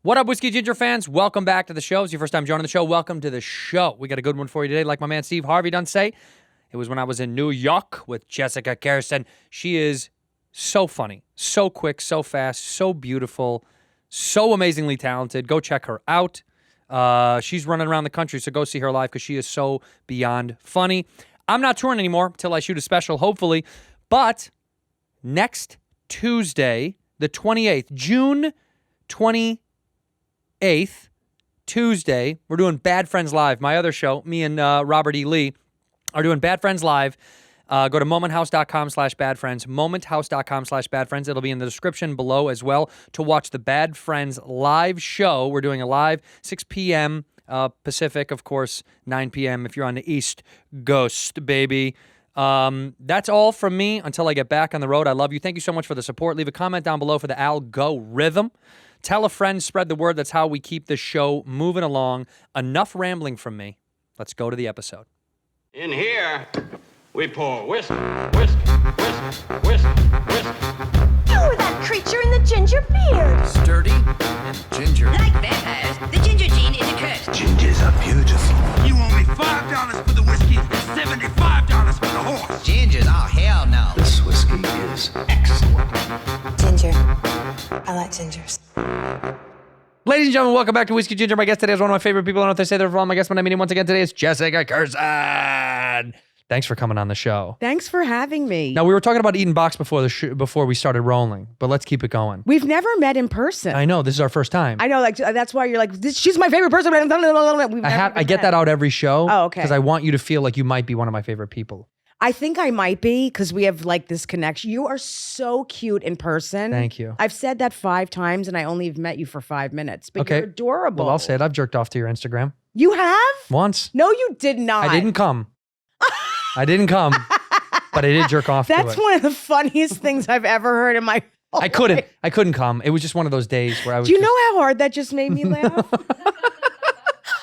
What up, Whiskey Ginger fans? Welcome back to the show. If it's your first time joining the show, welcome to the show. We got a good one for you today. Like my man Steve Harvey done say, it was when I was in New York with Jessica Kirson. She is so funny, so quick, so fast, so beautiful, so amazingly talented. Go check her out. She's running around the country, so go see her live because she is so beyond funny. I'm not touring anymore until I shoot a special, hopefully. But next Tuesday, the 28th, June 28th, Tuesday, we're doing Bad Friends Live. My other show, me and Robert E. Lee are doing Bad Friends Live. Go to momenthouse.com/badfriends, momenthouse.com/badfriends. It'll be in the description below as well to watch the Bad Friends live show. We're doing a live 6 p.m. Pacific, of course, 9 p.m. if you're on the East Coast, baby. That's all from me until I get back on the road. I love you. Thank you so much for the support. Leave a comment down below for the algorithm. Tell a friend, spread the word. That's how we keep this show moving along. Enough rambling from me. Let's go to the episode. In here, we pour whisk, whisk, whisk, whisk, whisk. You're that creature in the ginger beard. Sturdy and ginger. Like vampires, the ginger gene is a curse. Gingers are beautiful. You owe me $5 for the whiskey and $75 for the horse. Gingers? Oh, hell no. This whiskey is excellent. Ginger. I like gingers. Ladies and gentlemen, welcome back to Whiskey Ginger. My guest today is one of my favorite people. I don't know if they say they're from. My guest when I meet him once again today is Jessica Kirson. Thanks for coming on the show. Thanks for having me. Now, we were talking about eating box before before we started rolling, but let's keep it going. We've never met in person. I know, this is our first time. I know, like that's why you're like, she's my favorite person. I get that out every show. Oh, okay. Because I want you to feel like you might be one of my favorite people. I think I might be because we have like this connection. You are so cute in person. Thank you. I've said that 5 times and I only have met you for 5 minutes, but Okay. you're adorable. Well, I'll say it. I've jerked off to your Instagram. You have? Once. No, you did not. I didn't come. I didn't come, but I did jerk off to it. That's one of the funniest things I've ever heard in my whole I couldn't. life. I couldn't come. It was just one of those days where I was Do you know how hard that just made me laugh? know?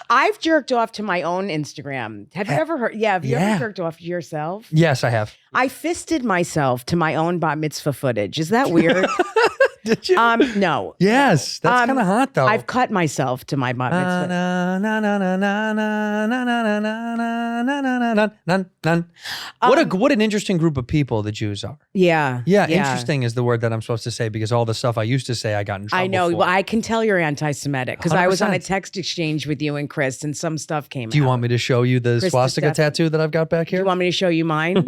I've jerked off to my own Instagram. Have you ever heard? Yeah, have you Yeah. ever jerked off to yourself? Yes, I have. I fisted myself to my own bat mitzvah footage. Is that weird? Did you? No. Yes, that's kind of hot though. I've cut myself to my bat mitzvah. What an interesting group of people the Jews are. Yeah. Yeah, interesting is the word that I'm supposed to say because all the stuff I used to say I got in trouble I know. for. Well, I can tell you're anti-Semitic because I was on a 100%. text exchange with you and Chris, and some stuff came out. Do you want me to show you the Chris swastika DeStefano. tattoo that I've got back Do here? you want me to show you mine?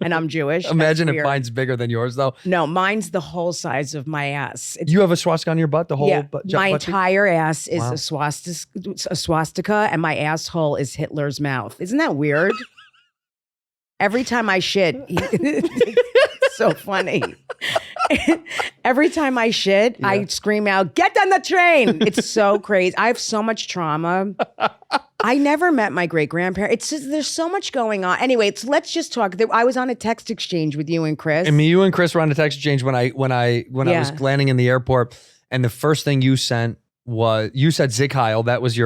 And I'm Jewish. That's Imagine if weird. mine's bigger than yours though. No, mine's the whole size of my ass. It's You have a swastika on your butt, the whole yeah, butt? my butt cheek? entire ass is Wow. a swastika, and my asshole is Hitler's mouth. Isn't that weird? Every time I shit, it's so funny. Every time I shit, I scream out, "Get on the train!" It's so crazy. I have so much trauma. I never met my great grandparents. It's just, there's so much going on. Anyway, let's just talk. I was on a text exchange with you and Chris. And you and Chris were on a text exchange when I was landing in the airport, and the first thing you sent was you said Zig Heil. That was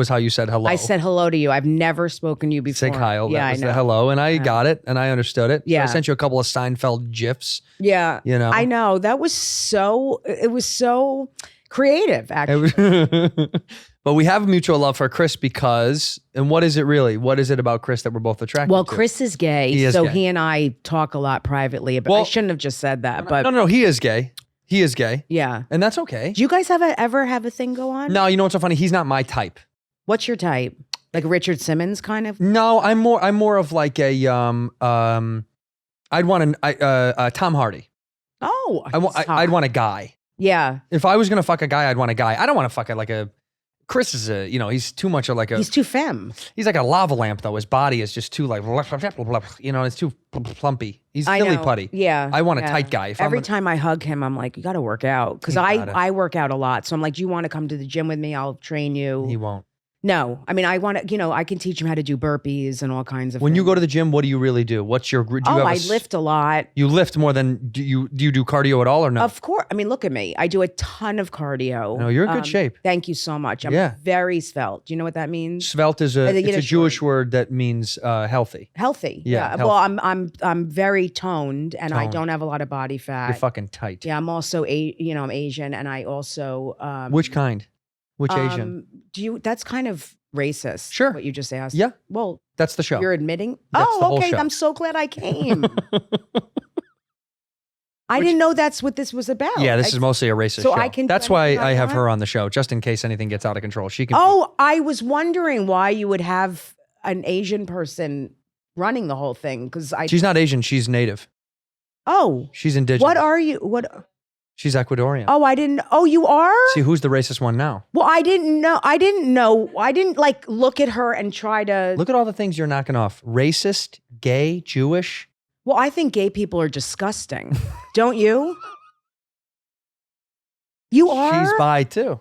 how you said hello. I said hello to you. I've never spoken to you before. Zig Heil. Yeah, That was I know. the hello, and I got it, and I understood it. So Yeah. I sent you a couple of Seinfeld gifs. Yeah. You know? I know. It was so creative, actually. But we have a mutual love for Chris because, and what is it really? What is it about Chris that we're both attracted Well, to? Chris is gay, He is so gay. he and I talk a lot privately about I Well, shouldn't have just said that, but No, he is gay. He is gay. yeah. And that's okay. Do you guys ever have a thing go on? No, you know what's so funny? He's not my type. What's your type? Like Richard Simmons kind of? No, I'm more of like a I'd want a Tom Hardy. Oh. I'd want a guy. Yeah. If I was gonna fuck a guy, I'd want a guy. I don't want to fuck like a. Chris is he's too much of like a. He's too femme. He's like a lava lamp though. His body is just too like, it's too plumpy. He's I silly know. putty. Yeah. I want a yeah. tight guy. If Every I'm time I hug him, I'm like, you got to work out. Because You gotta. I work out a lot. So I'm like, do you want to come to the gym with me? I'll train you. he won't. No. I mean, I want to, I can teach him how to do burpees and all kinds of When you things. go to the gym, what do you really do? What's your? Do you have I lift a lot. You lift more than do you do cardio at all or no? Of course. I mean, look at me. I do a ton of cardio. No, you're in good shape. Thank you so much. I'm Yeah. very svelte. Do you know what that means? Svelte is The it's a Yiddish Jewish word that means healthy. Healthy. Yeah, Well, I'm very toned and I Toned. don't have a lot of body fat. You're fucking tight. Yeah, I'm also I'm Asian and I also Which kind? Which Asian? That's kind of racist. Sure. What you just asked. Yeah. Well, That's the show. you're admitting. That's the whole Okay. show. I'm so glad I came. I didn't know that's what this was about. Yeah, this is mostly a racist so show. I can- That's can I why put I have on? her on the show, just in case anything gets out of control. She can. Oh, I was wondering why you would have an Asian person running the whole thing because She's not Asian. She's native. Oh, She's indigenous. what are you? What? She's Ecuadorian. Oh, I didn't. Oh, you are. See, who's the racist one now? Well, I didn't know. I didn't like look at her and try to. Look at all the things you're knocking off. Racist, gay, Jewish. Well, I think gay people are disgusting. Don't you? You are. She's bi too.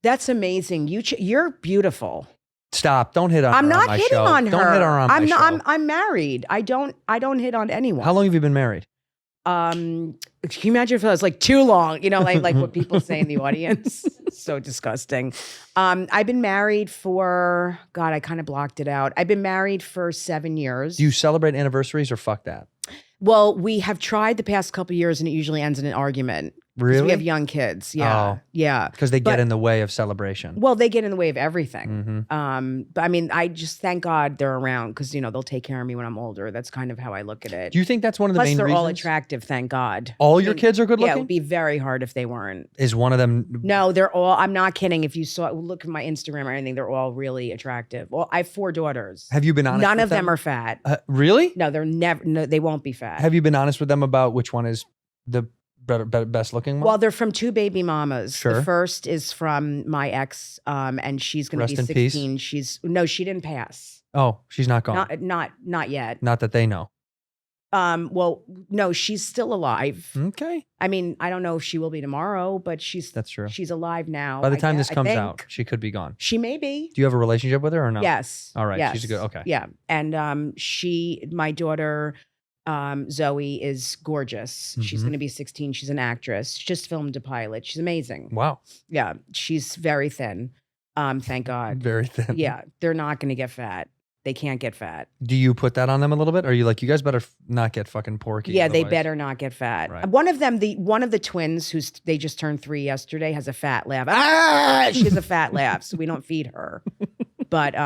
That's amazing. You're beautiful. Stop! Don't hit on her. I'm on not my hitting show. on her. Don't hit her on I'm my not. show. I'm married. I don't hit on anyone. How long have you been married? Can you imagine if it was like too long? You know, like what people say in the audience. So disgusting. I've been married for God. I kind of blocked it out. I've been married for 7 years. Do you celebrate anniversaries or fuck that? Well, we have tried the past couple of years, and it usually ends in an argument. 'Cause Really? We have young kids. Yeah. Oh. Yeah. Because they get But- in the way of celebration. Well, they get in the way of everything. Mm-hmm. But I mean, I just thank God they're around because they'll take care of me when I'm older. That's kind of how I look at it. Do you think that's one of the Plus, main they're reasons? all attractive. Thank God. All your kids are good Yeah, it looking? would be very hard if they weren't. Is one of them? No, they're all. I'm not kidding. If you look at my Instagram or anything, they're all really attractive. Well, I have 4 daughters. Have you been honest? None with of them are fat. Really? No, they're never. No, they won't be fat. Have you been honest with them about which one is the best looking one? Well, they're from 2 baby mamas. Sure. The first is from my ex, and she's going to Rest be in 16. peace. She didn't pass. Oh, she's not gone. Not yet. Not that they know. Well, no, she's still alive. Okay. I mean, I don't know if she will be tomorrow, but That's true. She's alive now. By the I time guess- this I comes think. out, she could be gone. She may be. Do you have a relationship with her or no? Yes. All right. Yes. She's a good. Okay. Yeah. And my daughter, Zoe, is gorgeous. She's Mhm. going to be 16. She's an actress. She just filmed a pilot. She's amazing. Wow. Yeah. She's very thin. Thank God. Very thin. Yeah. They're not going to get fat. They can't get fat. Do you put that on them a little bit? Or are you like, you guys better not get fucking porky? Yeah, they otherwise- better not get fat. Right. One of the twins they just turned 3 yesterday has a fat laugh. Ah, she has a fat laugh, so we don't feed her. But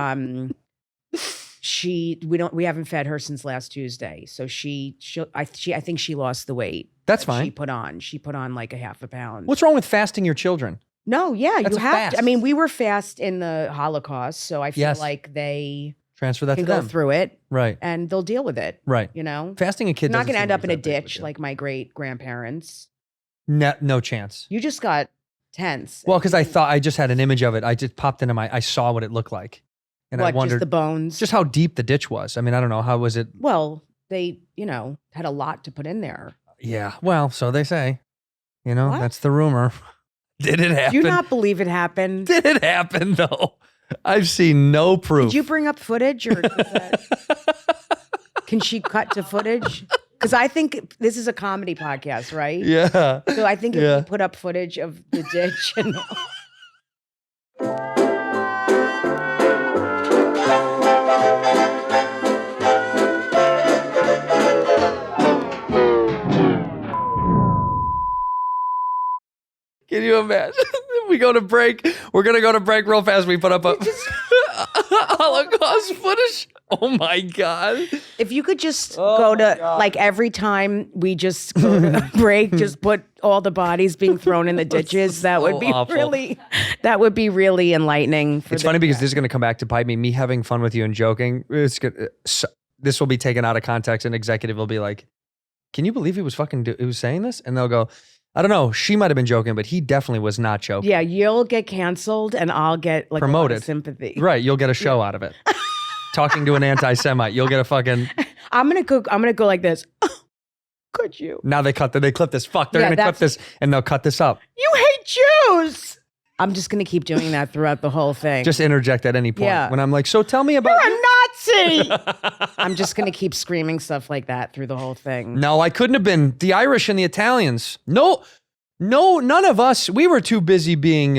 we haven't fed her since last Tuesday. So I think she lost the weight. That's that fine. She put on like a half a pound. What's wrong with fasting your children? No, yeah, That's you a have fast. to. I mean, we were fast in the Holocaust, so I feel Yes. like they Transfer that can to go them. through it Right. and they'll deal with it. Right. Fasting a kid Not doesn't going to seem end like up in a that big of ditch deal. like my great grandparents. No chance. You just got tense. Well, because I just had an image of it. I just popped into I saw what it looked like. And I What, wondered just the bones? just how deep the ditch was. I mean, I don't know. How was it? Well, they, had a lot to put in there. Yeah. Well, so they say. What? That's the rumor. Did it happen? Do you not believe it happened? Did it happen though? I've seen no proof. Did you bring up footage or can she cut to footage? Because I think this is a comedy podcast, right? Yeah. So I think if Yeah. we put up footage of the ditch and Can you imagine? We go to break. We're gonna go to break real fast. We put up a Holocaust footage. Oh my god! if you could just Oh go to like every time we just go to break, just put all the bodies being thrown in the ditches, that would so be awful. really enlightening. It's funny because this is gonna come back to bite me. Me having fun with you and joking. This will be taken out of context. An executive will be like, "Can you believe he was he was saying this?" And they'll go, "I don't know. She might have been joking, but he definitely was not joking." Yeah, you'll get canceled and I'll get like a lot Promoted. of sympathy. Right. You'll get a show out of it. Talking to an anti-Semite, you'll get a fucking. I'm gonna go like this. Could you? Now they clip this. Fuck, they're Yeah, gonna clip that's- this and they'll cut this up. You hate Jews. I'm just gonna keep doing that throughout the whole thing. Just interject at any point Yeah. when I'm like, so tell me about. You're a Nazi. I'm just gonna keep screaming stuff like that through the whole thing. No, I couldn't have been. The Irish and the Italians. No, none of us. We were too busy being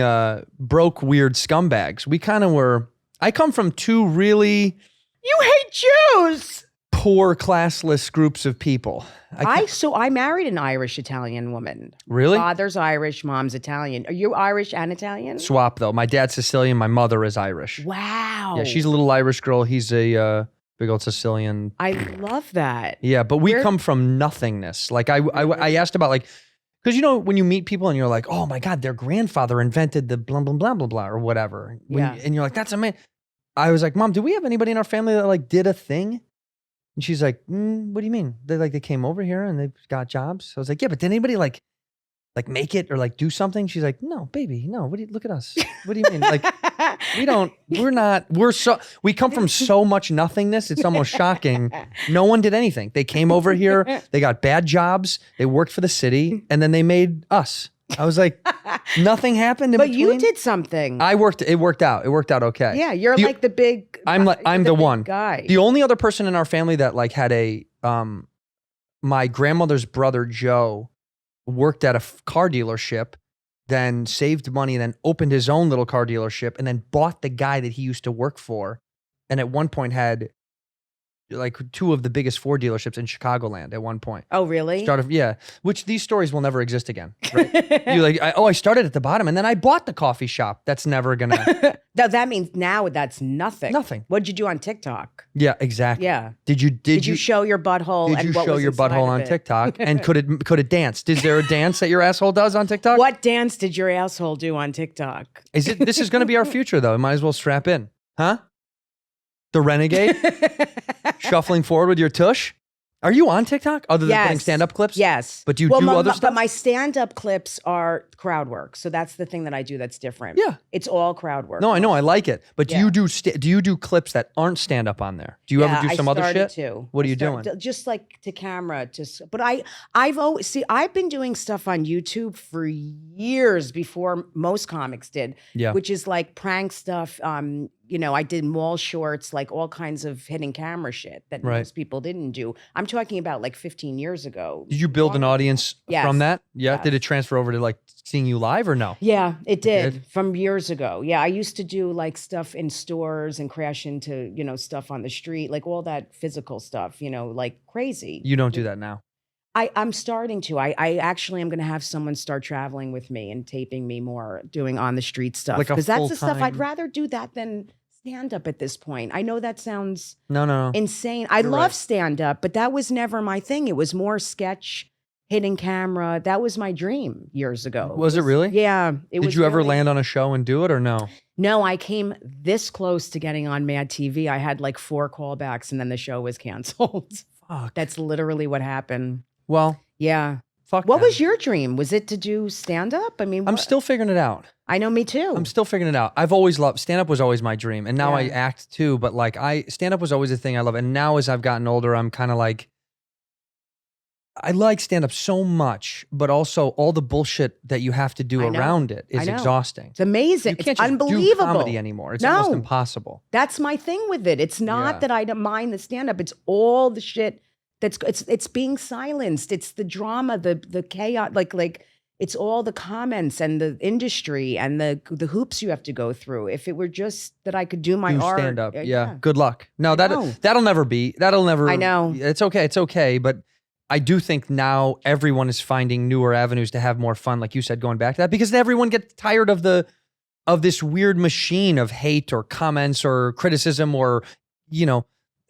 broke, weird scumbags. We kind of were. I come from two really You hate Jews. poor, classless groups of people. I married an Irish Italian woman. Really? Father's Irish, mom's Italian. Are you Irish and Italian? Swap though. My dad's Sicilian. My mother is Irish. Wow. Yeah, she's a little Irish girl. He's a big old Sicilian. I love that. Yeah, but we come from nothingness. Like I asked about like, because you know when you meet people and you're like, oh my God, their grandfather invented the blah blah blah blah blah or whatever. And you're like, that's amazing. I was like, Mom, do we have anybody in our family that like did a thing? And she's like, what do you mean? They came over here and they've got jobs. I was like, yeah, but did anybody like make it or like do something? She's like, no, baby, no. Look at us. What do you mean? Like, we come from so much nothingness. It's almost shocking. No one did anything. They came over here. They got bad jobs. They worked for the city and then they made us. I was like, nothing happened in but between. You did something. It worked out. It worked out okay. Yeah, you're like the big. I'm the one guy. The only other person in our family that like had a my grandmother's brother Joe worked at a car dealership, then saved money, then opened his own little car dealership, and then bought the guy that he used to work for, and at one point had like two of the biggest Ford dealerships in Chicagoland at one point. Oh, really? Which these stories will never exist again. Right? You're like, I started at the bottom and then I bought the coffee shop. That's never gonna. No, that means now that's nothing. Nothing. What'd you do on TikTok? Yeah, exactly. Yeah. Did you show your butthole? Did you show your butthole on TikTok? And could it dance? Is there a dance that your asshole does on TikTok? What dance did your asshole do on TikTok? This is going to be our future though. Might as well strap in, huh? The renegade, shuffling forward with your tush. Are you on TikTok other than putting stand-up clips? Yes. But do you do other stuff? But my stand-up clips are crowd work. So that's the thing that I do that's different. Yeah. It's all crowd work. No, I know. I like it. But do you do clips that aren't stand-up on there? Do you ever do some other shit? To. What are you doing? Just like to camera. But I've been doing stuff on YouTube for years before most comics did. Yeah. Which is like prank stuff. I did mall shorts, like all kinds of hidden camera shit that most people didn't do. I'm talking about like 15 years ago. Did you build an audience from that? Yeah. Yes. Did it transfer over to like seeing you live or no? Yeah, it did from years ago. Yeah, I used to do like stuff in stores and crash into, stuff on the street, like all that physical stuff, like crazy. You don't do that now. I'm starting to. I actually am going to have someone start traveling with me and taping me more, doing on the street stuff. Like because that's the stuff I'd rather do that than stand up at this point. I know that sounds insane. I love stand up, but that was never my thing. It was more sketch, hidden camera. That was my dream years ago. Was it really? Yeah. Did you ever land on a show and do it or no? No, I came this close to getting on Mad TV. I had like 4 callbacks and then the show was canceled. Fuck. That's literally what happened. Well, yeah. Fuck. What was your dream? Was it to do stand up? I mean, I'm still figuring it out. I know, me too. I'm still figuring it out. I've always loved stand up. Was always my dream, and now I act too. But like, stand up was always a thing I love. And now as I've gotten older, I'm kind of like, I like stand up so much, but also all the bullshit that you have to do around it is exhausting. It's amazing. You can't it's just unbelievable. do comedy anymore. It's almost impossible. That's my thing with it. It's not that I don't mind the stand up. It's all the shit. It's being silenced. It's the drama, the chaos, like it's all the comments and the industry and the hoops you have to go through. If it were just that I could do my art, stand up. Yeah. Good luck. No, that'll never be. That'll never. I know. It's okay. It's okay. But I do think now everyone is finding newer avenues to have more fun. Like you said, going back to that, because everyone gets tired of this weird machine of hate or comments or criticism or,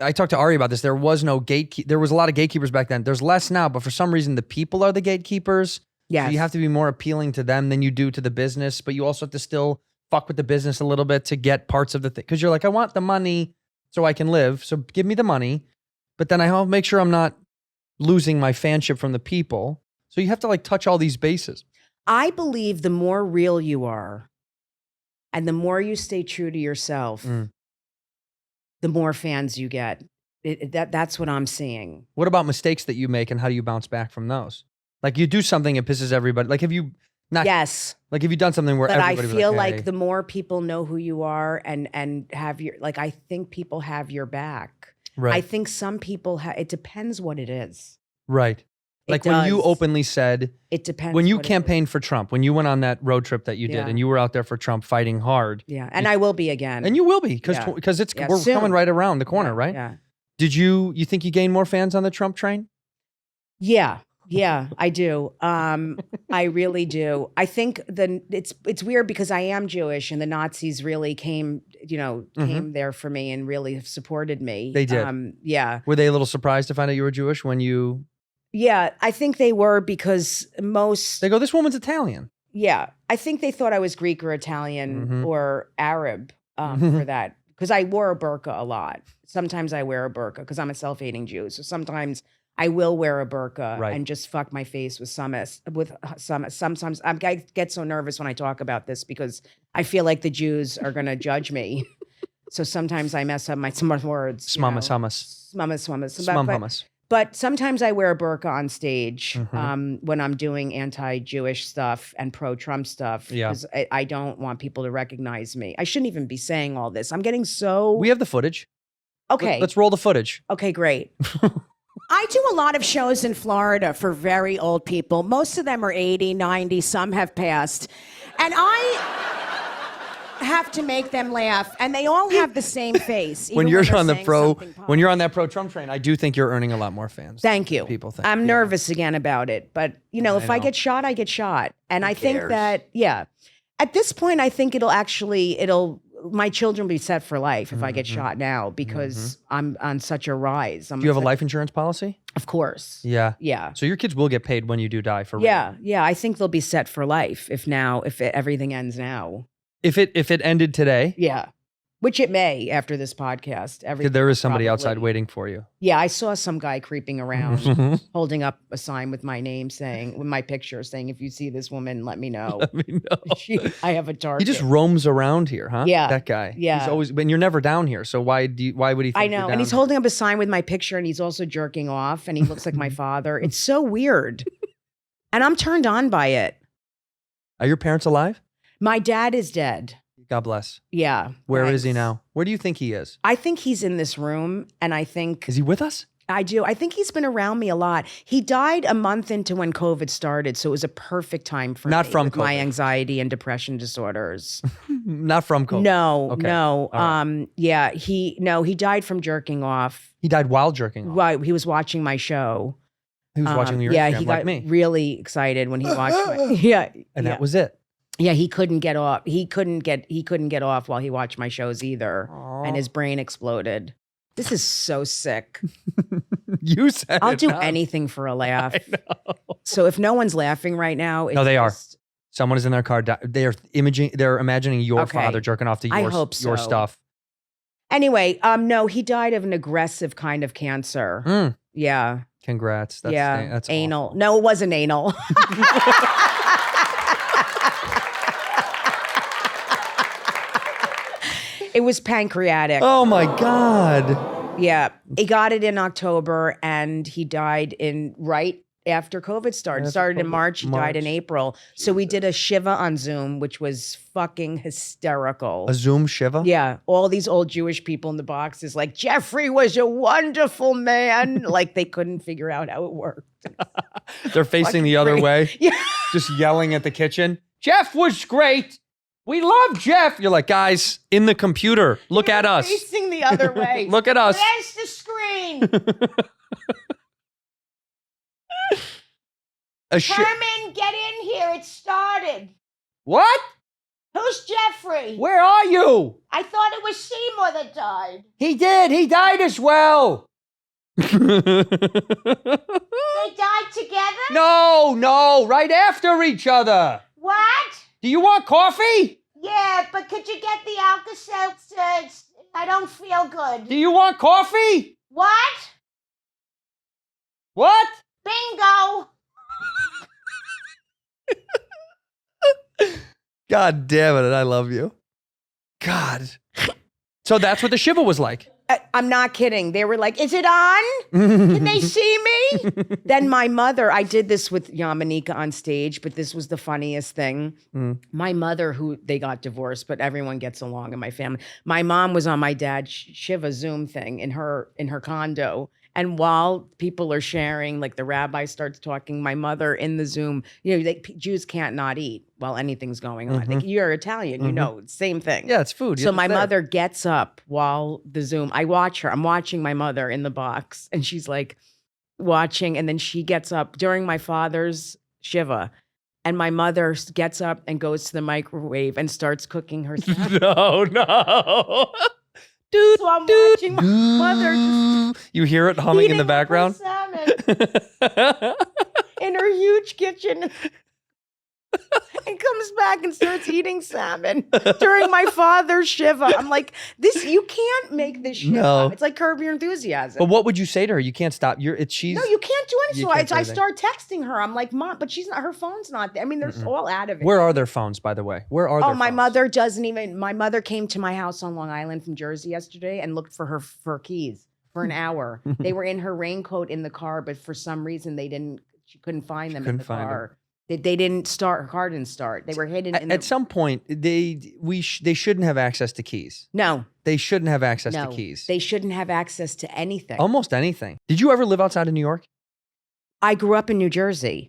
I talked to Ari about this. There was no there was a lot of gatekeepers back then. There's less now, but for some reason the people are the gatekeepers. Yeah. So you have to be more appealing to them than you do to the business, but you also have to still fuck with the business a little bit to get parts of the thing. Because you're like, I want the money so I can live. So give me the money. But then I'll make sure I'm not losing my fanship from the people. So you have to like touch all these bases. I believe the more real you are and the more you stay true to yourself, the more fans you get. That's what I'm seeing. What about mistakes that you make and how do you bounce back from those? Like you do something, it pisses everybody. Like have you not? Yes. Like have you done something where but everybody I feel was like hey. the more people know who you are and have your, like I think people have your back. Right. I think some people it depends what it is. Right. Like when you openly said, it depends. When you campaigned for Trump, when you went on that road trip that you did and you were out there for Trump fighting hard. Yeah. And I will be again. And you will be because we're soon. coming right around the corner, right? Yeah. Did you think you gained more fans on the Trump train? Yeah, I do. I really do. I think it's weird because I am Jewish, and the Nazis really came there for me and really have supported me. They did. Yeah. Were they a little surprised to find out you were Jewish when you? Yeah, I think they were because They go, this woman's Italian. Yeah, I think they thought I was Greek or Italian or Arab for that because I wore a burqa a lot. Sometimes I wear a burqa because I'm a self-hating Jew. So sometimes I will wear a burqa and just fuck my face with Sometimes I get so nervous when I talk about this because I feel like the Jews are going to judge me. So sometimes I mess up some words. Hummus. But sometimes I wear a burqa on stage when I'm doing anti-Jewish stuff and pro-Trump stuff because I don't want people to recognize me. I shouldn't even be saying all this. I'm getting so... We have the footage. Okay. Let's roll the footage. Okay, great. I do a lot of shows in Florida for very old people. Most of them are 80, 90, some have passed. And I have to make them laugh, and they all have the same face. When you're on that pro Trump train, I do think you're earning a lot more fans. Thank you. People think. I'm nervous again about it, but if I get shot, I get shot. And I think that, at this point, I think my children will be set for life if I get shot now because I'm on such a rise. Do you have a life insurance policy? Of course. Yeah. Yeah. So your kids will get paid when you do die for real. Yeah. Yeah. I think they'll be set for life if everything ends now. If it ended today. Yeah. Which it may after this podcast. There is somebody outside waiting for you. Yeah, I saw some guy creeping around holding up a sign with my name with my picture saying, if you see this woman, let me know. Let me know. I have a target. He just roams around here, huh? Yeah. That guy. Yeah. He's always, and you're never down here. So why would he think I know. you're down And he's here? holding up a sign with my picture and he's also jerking off and he looks like my father. It's so weird. And I'm turned on by it. Are your parents alive? My dad is dead. God bless. Yeah. Where is he now? Where do you think he is? I think he's in this room, and I think... Is he with us? I do. I think he's been around me a lot. He died a month into when COVID started, so it was a perfect time for Not me from with COVID. my anxiety and depression disorders. Not from COVID. No, Okay. no. All right. Yeah, he died from jerking off. He died while jerking off. While he was watching my show. He was watching your Yeah, Instagram he like got me. really excited when he watched my... And that was it. Yeah, he couldn't get off. He couldn't get off while he watched my shows either. Aww. And his brain exploded. This is so sick. You said I'll it, do not- anything for a laugh. I know. So if no one's laughing right now, it's No, they are. just- Someone is in their car. They're imagining your Okay. father jerking off to I your hope your so. stuff. Anyway, no, he died of an aggressive kind of cancer. Mm. Yeah. Congrats. That's anal. awful. No, it wasn't anal. It was pancreatic. Oh my God. Yeah. He got it in October and he died right after COVID started. After Started in COVID. March, he died in March. April. So we did a Shiva on Zoom, which was fucking hysterical. A Zoom Shiva? Yeah, all these old Jewish people in the boxes like, Jeffrey was a wonderful man. Like they couldn't figure out how it worked. They're facing the other way. Yeah. Just yelling at the kitchen. Jeff was great. We love Jeff. You're like, guys, in the computer. Look at us. Facing the other way. Look at us. There's the screen. Herman, get in here. It started. What? Who's Jeffrey? Where are you? I thought it was Seymour that died. He did. He died as well. They died together? No, right after each other. What? Do you want coffee? Yeah, but could you get the Alka-Seltzer? I don't feel good. Do you want coffee? What? What? Bingo. God damn it, I love you. God. So that's what the Shiva was like. I'm not kidding. They were like, is it on? Can they see me? Then my mother, I did this with Yamanika on stage, but this was the funniest thing. My mother, who they got divorced, but everyone gets along in my family. My mom was on my dad's Shiva Zoom thing in her condo. And while people are sharing, like the rabbi starts talking, my mother in the Zoom, Jews can't not eat while anything's going on. Like, you're Italian, you know, same thing. Yeah, it's food. So It's my there. mother gets up while the Zoom, I watch her. I'm watching my mother in the box, and she's like watching, and then she gets up during my father's Shiva. And my mother gets up and goes to the microwave and starts cooking her salmon. No. Dude, So I'm watching my mother just you hear it humming in the eating up her background? salmon in her huge kitchen. And comes back and starts eating salmon during my father's Shiva. I'm like, you can't make this shit No. up. It's like Curb Your Enthusiasm. But what would you say to her? You can't stop. She's No, you can't do anything. You So can't do I anything. start texting her. I'm like, Mom, but she's not. Her phone's not there. I mean, they're all out of it. Where are their phones, by the way? Where are Oh, their my phones? mother doesn't even. My mother came to my house on Long Island from Jersey yesterday and looked for her keys for an hour. They were in her raincoat in the car, but for some reason she couldn't find them in couldn't the find car. They didn't start. Her car didn't start. They were hidden. At some point, they shouldn't have access to keys. No, They shouldn't have access no. to keys. They shouldn't have access to anything. Almost anything. Did you ever live outside of New York? I grew up in New Jersey.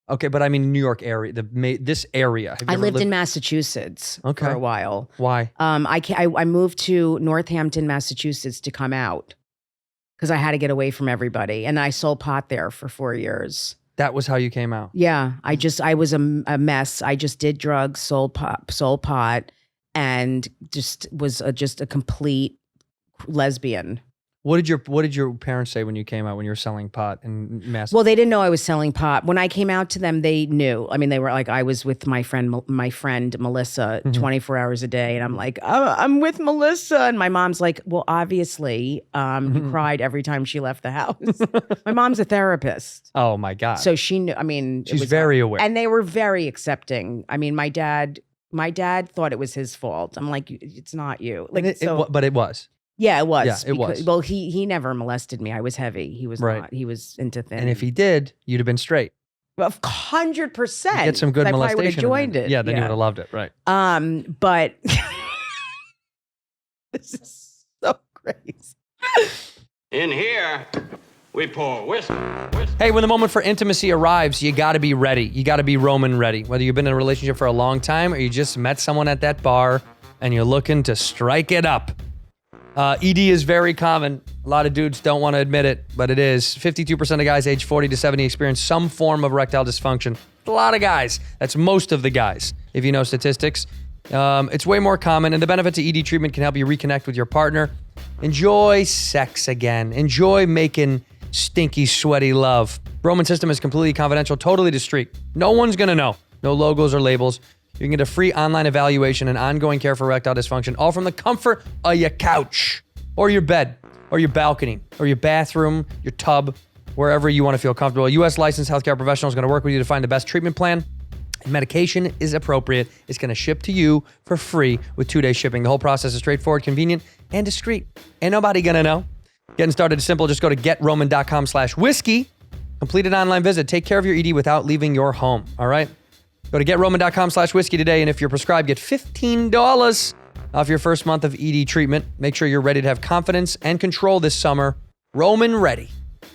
Okay, but I mean New York area, this area. Have you I ever lived in Massachusetts Okay. for a while. Why? I moved to North Hampton, Massachusetts to come out because I had to get away from everybody. And I sold pot there for 4 years. That was how you came out. Yeah. I was a mess. I just did drugs, sold pot, and just was just a complete lesbian. What did your parents say when you came out when you were selling pot in Massachusetts? Well, they didn't know I was selling pot. When I came out to them, they knew. I mean, they were like, I was with my friend Melissa 24 hours a day. And I'm like, I'm with Melissa. And my mom's like, well, obviously, you cried every time she left the house. My mom's a therapist. Oh my God. So she knew, I mean. She's very aware. And they were very accepting. I mean, my dad thought it was his fault. I'm like, it's not you. Like, but it was. Yeah, it was. Yeah, it was. Well, he never molested me. I was heavy. He was Right. not. He was into thin. And if he did, you'd have been straight. Well, 100%. Get some good I probably molestation. would have in joined there. it. Yeah, then you would have loved it. Right. But this is so crazy. In here, we pour whiskey. Hey, when the moment for intimacy arrives, you got to be ready. You got to be Roman ready. Whether you've been in a relationship for a long time or you just met someone at that bar and you're looking to strike it up. ED is very common. A lot of dudes don't want to admit it, but it is. 52% of guys aged 40 to 70 experience some form of erectile dysfunction. A lot of guys. That's most of the guys, if you know statistics. It's way more common, and the benefits of ED treatment can help you reconnect with your partner. Enjoy sex again. Enjoy making stinky, sweaty love. Roman system is completely confidential, totally discreet. No one's going to know. No logos or labels. You can get a free online evaluation and ongoing care for erectile dysfunction, all from the comfort of your couch, or your bed, or your balcony, or your bathroom, your tub, wherever you want to feel comfortable. A U.S. licensed healthcare professional is going to work with you to find the best treatment plan. If medication is appropriate, it's going to ship to you for free with 2-day shipping. The whole process is straightforward, convenient, and discreet. Ain't nobody going to know. Getting started is simple. Just go to getroman.com/whiskey. Complete an online visit. Take care of your ED without leaving your home. All right? Go to getroman.com/whiskey today, and if you're prescribed, get $15 off your first month of ED treatment. Make sure you're ready to have confidence and control this summer. Roman ready.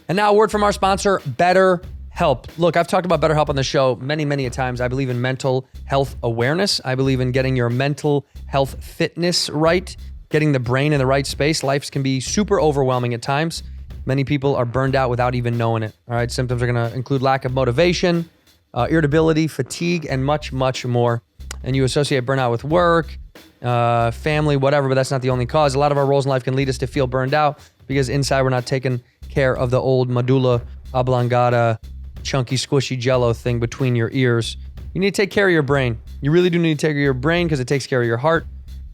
And now a word from our sponsor, BetterHelp. Look, I've talked about BetterHelp on the show many, many a times. I believe in mental health awareness. I believe in getting your mental health fitness right, getting the brain in the right space. Life can be super overwhelming at times. Many people are burned out without even knowing it. All right, symptoms are going to include lack of motivation, irritability, fatigue, and much, much more. And you associate burnout with work, family, whatever, but that's not the only cause. A lot of our roles in life can lead us to feel burned out because inside we're not taking care of the old medulla oblongata, chunky, squishy jello thing between your ears. You need to take care of your brain. You really do need to take care of your brain because it takes care of your heart.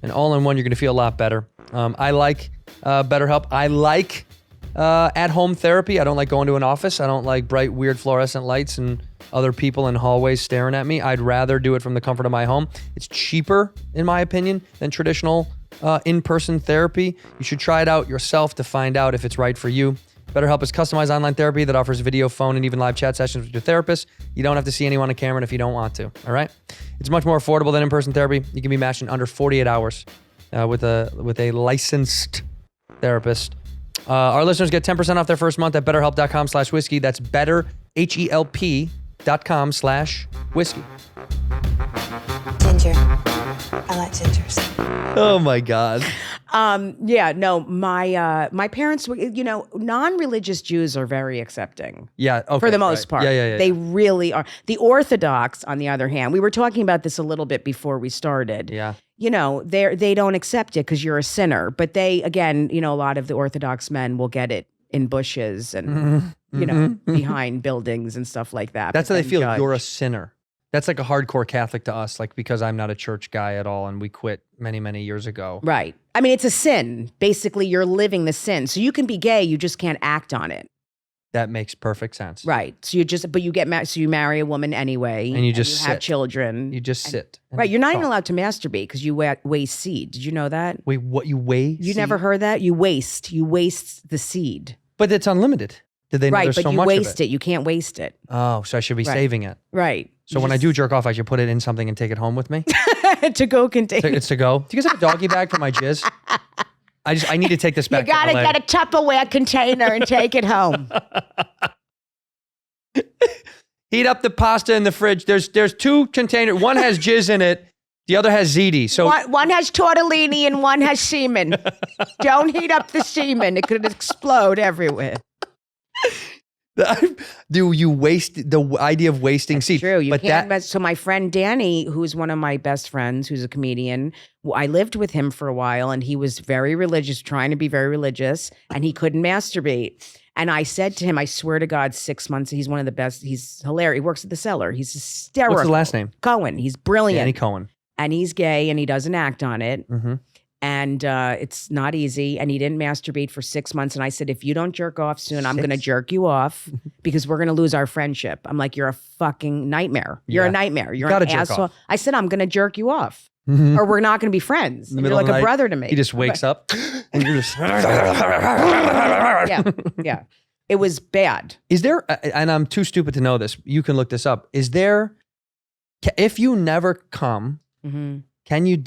And all in one, you're going to feel a lot better. I like BetterHelp. I like at-home therapy. I don't like going to an office. I don't like bright, weird fluorescent lights and other people in hallways staring at me. I'd rather do it from the comfort of my home. It's cheaper, in my opinion, than traditional in-person therapy. You should try it out yourself to find out if it's right for you. BetterHelp is customized online therapy that offers video, phone, and even live chat sessions with your therapist. You don't have to see anyone on camera if you don't want to, all right? It's much more affordable than in-person therapy. You can be matched in under 48 hours with a licensed therapist. Our listeners get 10% off their first month at betterhelp.com/whiskey. That's betterhelp.com/whiskey. Ginger. I like gingers. Oh my God. Yeah, no, my parents were, non-religious Jews are very accepting. Yeah, okay, for the most right. part. Yeah. They really are. The Orthodox, on the other hand, we were talking about this a little bit before we started. Yeah. They don't accept it because you're a sinner. But they, again, a lot of the Orthodox men will get it in bushes and, behind buildings and stuff like that. That's but how they then feel. judge. You're a sinner. That's like a hardcore Catholic to us, like because I'm not a church guy at all and we quit many, many years ago. Right. I mean, it's a sin. Basically, you're living the sin. So you can be gay, you just can't act on it. That makes perfect sense. Right. So you get married. So you marry a woman anyway, And you just have sit. children. You just sit. and Right. You're not even talk. allowed to masturbate because you waste seed. Did you know that? Wait, what? You weigh? You never heard that? You waste the seed. But it's unlimited. Did they know Right. there's But so you much waste of it? it. You can't waste it. Oh, so I should be Right. saving it. Right. So when I do jerk off, I should put it in something and take it home with me? to go container. It's to go. Do you guys have a doggy bag for my jizz? I need to take this back You gotta to LA. get a Tupperware container and take it home. Heat up the pasta in the fridge. There's two containers. One has jizz in it. The other has ziti. So One has tortellini and one has semen. Don't heat up the semen. It could explode everywhere. do you waste the idea of wasting seed? True. You but can't. So my friend Danny, who's one of my best friends, who's a comedian, I lived with him for a while, and he was very religious, trying to be very religious, and he couldn't masturbate. And I said to him, I swear to God, 6 months. He's one of the best. He's hilarious. He works at the Cellar. He's hysterical. What's the last name? Cohen. He's brilliant. Danny Cohen. And he's gay, and he doesn't act on it. Mm-hmm. And it's not easy. And he didn't masturbate for 6 months. And I said, if you don't jerk off soon, I'm going to jerk you off because we're going to lose our friendship. I'm like, you're a fucking nightmare. You're Yeah. a nightmare. You're Gotta an jerk asshole. off. I said, I'm going to jerk you off. Or we're not going to be friends. In the You're middle of like the a night, brother to me. He just wakes up and you're just. Yeah. It was bad. Is there, and I'm too stupid to know this, you can look this up. Is there, if you never come, Mm-hmm. can you,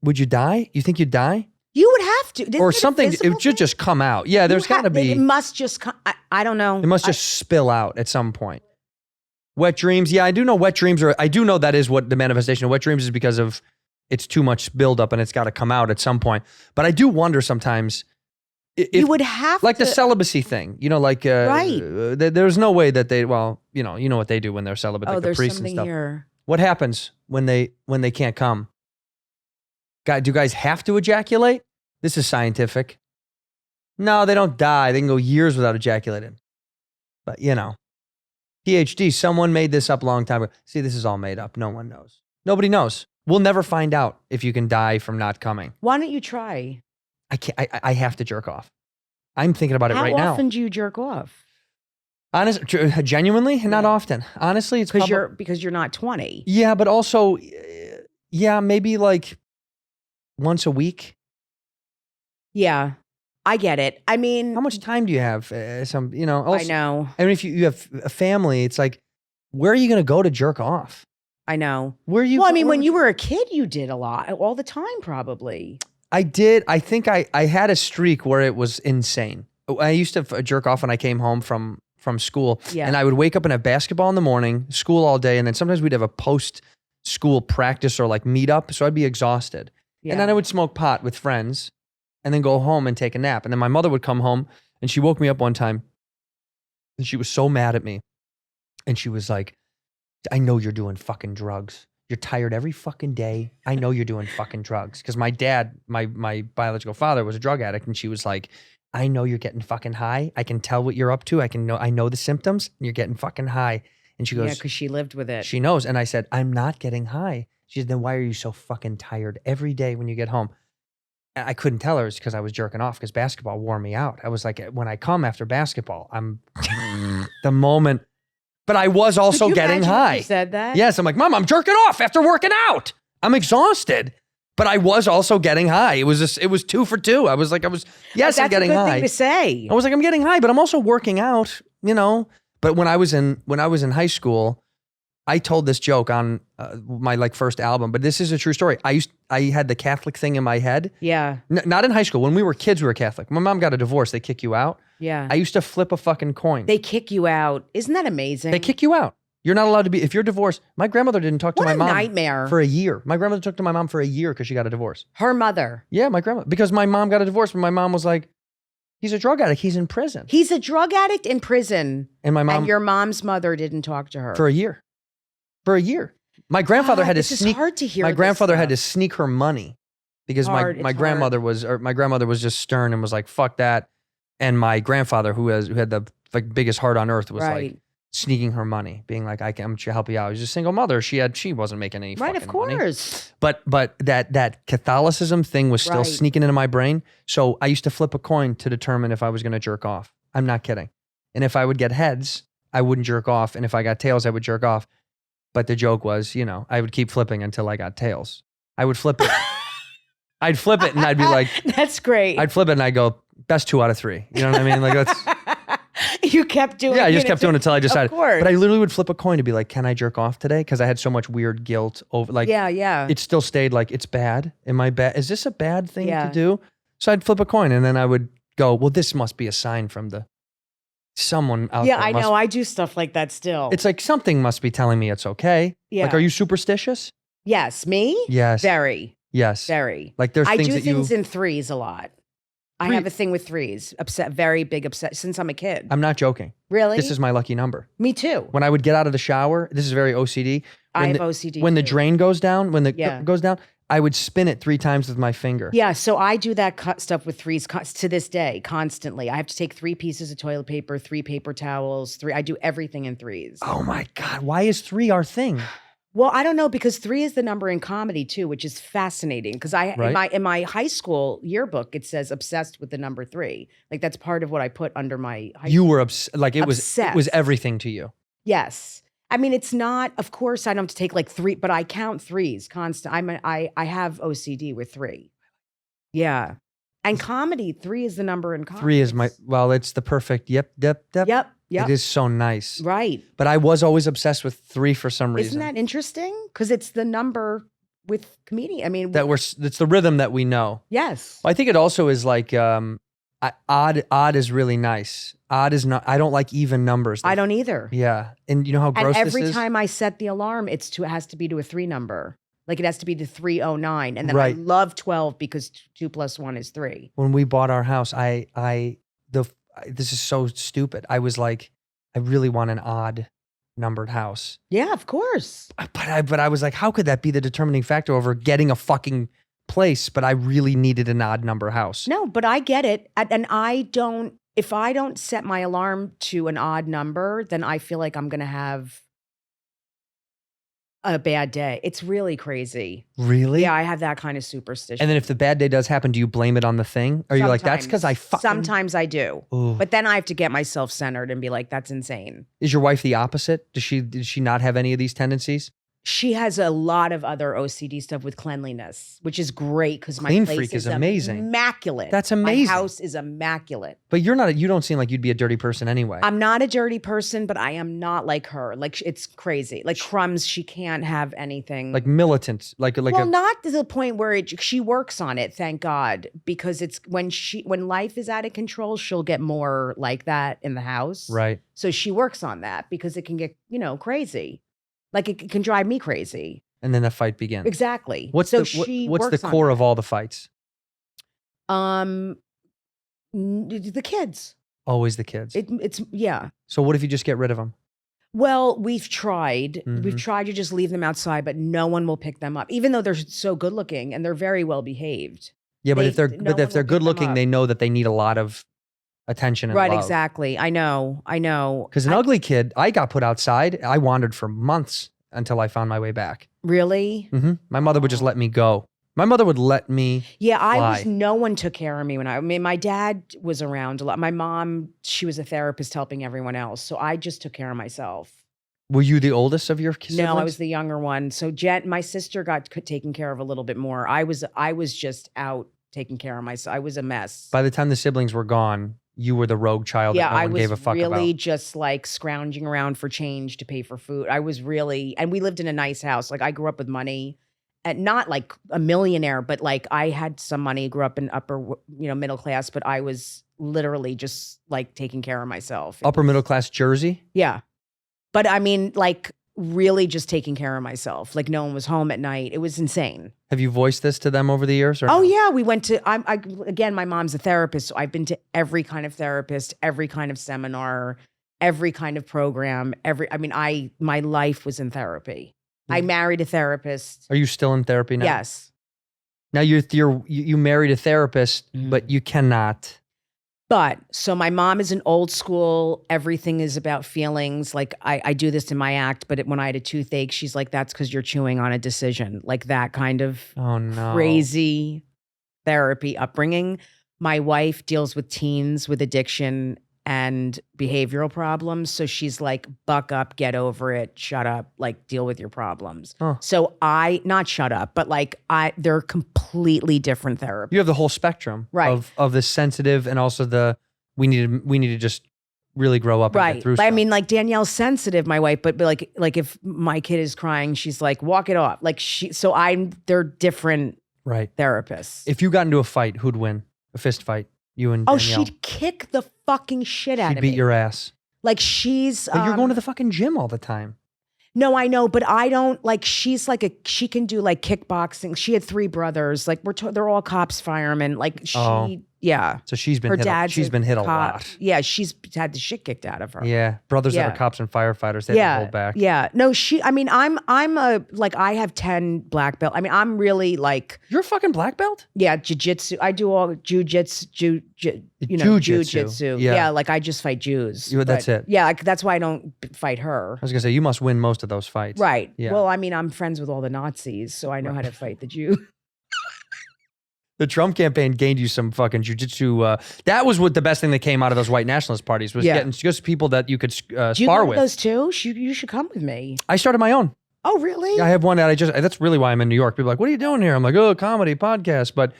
would you die? You think you'd die? You would have to. Isn't Or it a something, physical it should thing? just come out. Yeah, there's got to be. It must just come. I don't know. It must just spill out at some point. Wet dreams. Yeah, I do know wet dreams I do know that is what the manifestation of wet dreams is because of it's too much buildup and it's got to come out at some point. But I do wonder sometimes if, you would have like to. the celibacy thing, like, Right. There's no way that they, well, you know what they do when they're celibate, Oh, like the there's priests and something stuff. here. What happens when they can't come? Do guys have to ejaculate? This is scientific. No, they don't die. They can go years without ejaculating. But PhD, someone made this up a long time ago. See, this is all made up. No one knows. Nobody knows. We'll never find out if you can die from not coming. Why don't you try? I can't. I have to jerk off. I'm thinking about it right now. How often do you jerk off? Genuinely, not often. Honestly, it's Because you're not 20. Yeah, but also, maybe like once a week. Yeah, I get it. I mean, How much time do you have? Also, I know. I mean, if you have a family, it's like, where are you going to go to jerk off? I know. Where are you? Well, I mean, when you were a kid, you did a lot, all the time, probably. I did. I think I had a streak where it was insane. I used to jerk off when I came home from school. Yeah. And I would wake up and have basketball in the morning, school all day, and then sometimes we'd have a post-school practice or like meetup, so I'd be exhausted. Yeah. And then I would smoke pot with friends and then go home and take a nap. And then my mother would come home and she woke me up one time and she was so mad at me. And she was like, I know you're doing fucking drugs. You're tired every fucking day. I know you're doing fucking drugs. Because my dad, my biological father, was a drug addict. And she was like, I know you're getting fucking high. I can tell what you're up to. I know the symptoms. And you're getting fucking high. And she goes, Yeah, because she lived with it. she knows. And I said, I'm not getting high. She said, then why are you so fucking tired every day when you get home? And I couldn't tell her it's because I was jerking off because basketball wore me out. I was like, when I come after basketball, I'm the moment. But I was also Could you getting imagine if high. you said that? Yes, I'm like, Mom, I'm jerking off after working out. I'm exhausted. But I was also getting high. It was 2 for 2. Yes, I'm That's getting a good high. thing to say. I was like, I'm getting high, but I'm also working out, But when I was in high school, I told this joke on my like first album, but this is a true story. I had the Catholic thing in my head. Yeah. Not in high school. When we were kids, we were Catholic. My mom got a divorce. They kick you out. Yeah. I used to flip a fucking coin. They kick you out. Isn't that amazing? They kick you out. You're not allowed to be, if you're divorced. My grandmother didn't talk to What my a mom nightmare. for a year. My grandmother talked to my mom for a year because she got a divorce. Her mother. Yeah, my grandma. Because my mom got a divorce when my mom was like, he's a drug addict. He's in prison. He's a drug addict in prison. And my mom. And your mom's mother didn't talk to her. For a year. For a year. My grandfather had to this sneak. is hard to hear. My this grandfather had to stuff. sneak her money because my Hard, it's grandmother was just stern and was like, fuck that. And my grandfather, who had the like biggest heart on earth, was Right. like sneaking her money, being like, I'm going to help you out. She's a single mother. She wasn't making any Right, fucking of money. course. But that Catholicism thing was still Right. sneaking into my brain. So I used to flip a coin to determine if I was going to jerk off. I'm not kidding. And if I would get heads, I wouldn't jerk off. And if I got tails, I would jerk off. But the joke was, I would keep flipping until I got tails. I would flip it. I'd flip it and I'd be like, That's great. I'd flip it and I'd go, best 2 out of 3. You know what I mean? Like that's, You kept doing it. yeah, I just kept doing it until I decided. Of course. But I literally would flip a coin to be like, can I jerk off today? Because I had so much weird guilt over, like, Yeah. it still stayed like, it's bad. Am I bad? Is this a bad thing Yeah. to do? So I'd flip a coin and then I would go, well, this must be a sign from someone out Yeah, there. I know. I do stuff like that still. It's like something must be telling me it's okay. Yeah. Like, are you superstitious? Yes, me? Yes. Very, Yes. very. Like there's I things do that things you. in threes a lot. I Three- have a thing with threes. Very big upset since I'm a kid. I'm not joking. Really? This is my lucky number. Me too. When I would get out of the shower, this is very OCD. I When have the- OCD When the too. drain goes down, Yeah. goes down, I would spin it 3 times with my finger. Yeah, so I do that stuff with threes to this day, constantly. I have to take 3 pieces of toilet paper, 3 paper towels, 3. I do everything in threes. Oh my God. Why is 3 our thing? Well, I don't know because 3 is the number in comedy too, which is fascinating. Because Right. in my high school yearbook it says obsessed with the number 3. Like that's part of what I put under my high You school. were like it was Obsessed. everything to you. Yes. I mean, it's not. Of course, I don't have to take like 3, but I count threes constant. I have OCD with 3. Yeah, and comedy 3 is the number in comedy. 3 is it's the perfect. Yep. Yep. It is so nice. Right. But I was always obsessed with 3 for some reason. Isn't that interesting? Because it's the number with comedian. I mean, it's the rhythm that we know. yes. I think it also is like odd is really nice. Odd is not. I don't like even numbers. I don't either. Yeah, and you know how And gross every this is. time I set the alarm, it has to be to a 3 number. Like it has to be to 309, and then Right. I love 12 because 2 + 1 is 3. When we bought our house, this is so stupid. I was like, I really want an odd numbered house. Yeah, of course. But I was like, how could that be the determining factor over getting a fucking place? But I really needed an odd number house. No, but I get it. And I don't, if I don't set my alarm to an odd number, then I feel like I'm going to have a bad day. It's really crazy. Really? Yeah, I have that kind of superstition. And then if the bad day does happen, do you blame it on the thing? Or you're like, that's because I fucking. Sometimes I do. Ooh. But then I have to get myself centered and be like, that's insane. Is your wife the opposite? Did she not have any of these tendencies? She has a lot of other OCD stuff with cleanliness, which is great because my Clean place freak is amazing. immaculate. That's amazing. My house is immaculate. But you don't seem like you'd be a dirty person anyway. I'm not a dirty person, but I am not like her. Like it's crazy. Like crumbs, she can't have anything. like militant, well, not to the point where she works on it, thank God, because it's when life is out of control, she'll get more like that in the house. right. So she works on that because it can get, crazy. Like it can drive me crazy. And then the fight begins. Exactly. What's so the she what's the works on core that. of all the fights? The kids. Always the kids. It's yeah. So what if you just get rid of them? Well, we've tried. Mm-hmm. We've tried to just leave them outside, but no one will pick them up, even though they're so good looking and they're very well behaved. Yeah, but They- if they're no one will pick good them looking, up. they know that they need a lot of attention and Right, love. exactly. I know. Because an ugly kid, I got put outside. I wandered for months until I found my way back. Really? My mother would just let me go. My mother would let me. Yeah, fly. no one took care of me I mean, my dad was around a lot. My mom, she was a therapist helping everyone else. So I just took care of myself. Were you the oldest of your siblings? No, I was the younger one. So my sister got taken care of a little bit more. I was just out taking care of myself. I was a mess. By the time the siblings were gone, you were the rogue child Yeah, that no I one was gave a fuck really about. just like scrounging around for change to pay for food. I was really, and we lived in a nice house. Like I grew up with money, and not like a millionaire, but like I had some money. Grew up in upper, middle class, but I was literally just like taking care of myself. Upper middle class Jersey? Yeah, but I mean, like really just taking care of myself. Like no one was home at night. It was insane. Have you voiced this to them over the years? Or Oh no? yeah, we went to. Again, my mom's a therapist, so I've been to every kind of therapist, every kind of seminar, every kind of program. My life was in therapy. I married a therapist. Are you still in therapy now? Yes, Now you married a therapist, but you cannot. but so my mom is an old school. Everything is about feelings. Like I do this in my act, but when I had a toothache, she's like, "That's because you're chewing on a decision." Like that kind of Oh no. crazy therapy upbringing. My wife deals with teens with addiction and behavioral problems. So she's like, buck up, get over it, shut up, like deal with your problems. Huh. So not shut up, but like they're completely different therapies. You have the whole spectrum Right. of the sensitive and also the we need to just really grow up and Right. get through But I stuff. mean, like Danielle's sensitive, my wife, but like if my kid is crying, she's like, walk it off. Like they're different right. therapists. If you got into a fight, who'd win? A fist fight? You and Oh, Danielle. she'd kick the fucking shit out She'd of me. beat your ass. Like she's But you're going to the fucking gym all the time. No, I know, but I don't like. She's like she can do like kickboxing. She had 3 brothers. Like they're all cops, firemen. Like yeah. So she's been Her hit. dad's She's been hit a cop. lot. Yeah, she's had the shit kicked out of her. Yeah, brothers that Yeah. are cops and firefighters, they don't hold back. Yeah. No, I have 10 black belt. I mean, I'm really like, You're a fucking black belt? yeah, jiu-jitsu. I do all jujitsu, Jujitsu. jujitsu. Yeah. Yeah, like I just fight Jews. That's it. Yeah, like, that's why I don't fight her. I was gonna say you must win most of those fights. Right. Yeah. Well, I mean, I'm friends with all the Nazis, so I know how to fight the Jew. The Trump campaign gained you some fucking jujitsu. That was what the best thing that came out of those white nationalist parties was Yeah. getting just people that you could Do you spar go with. to those too? You should come with me. I started my own. Oh, really? I have one that that's really why I'm in New York. People are like, what are you doing here? I'm like, oh, comedy, podcast. But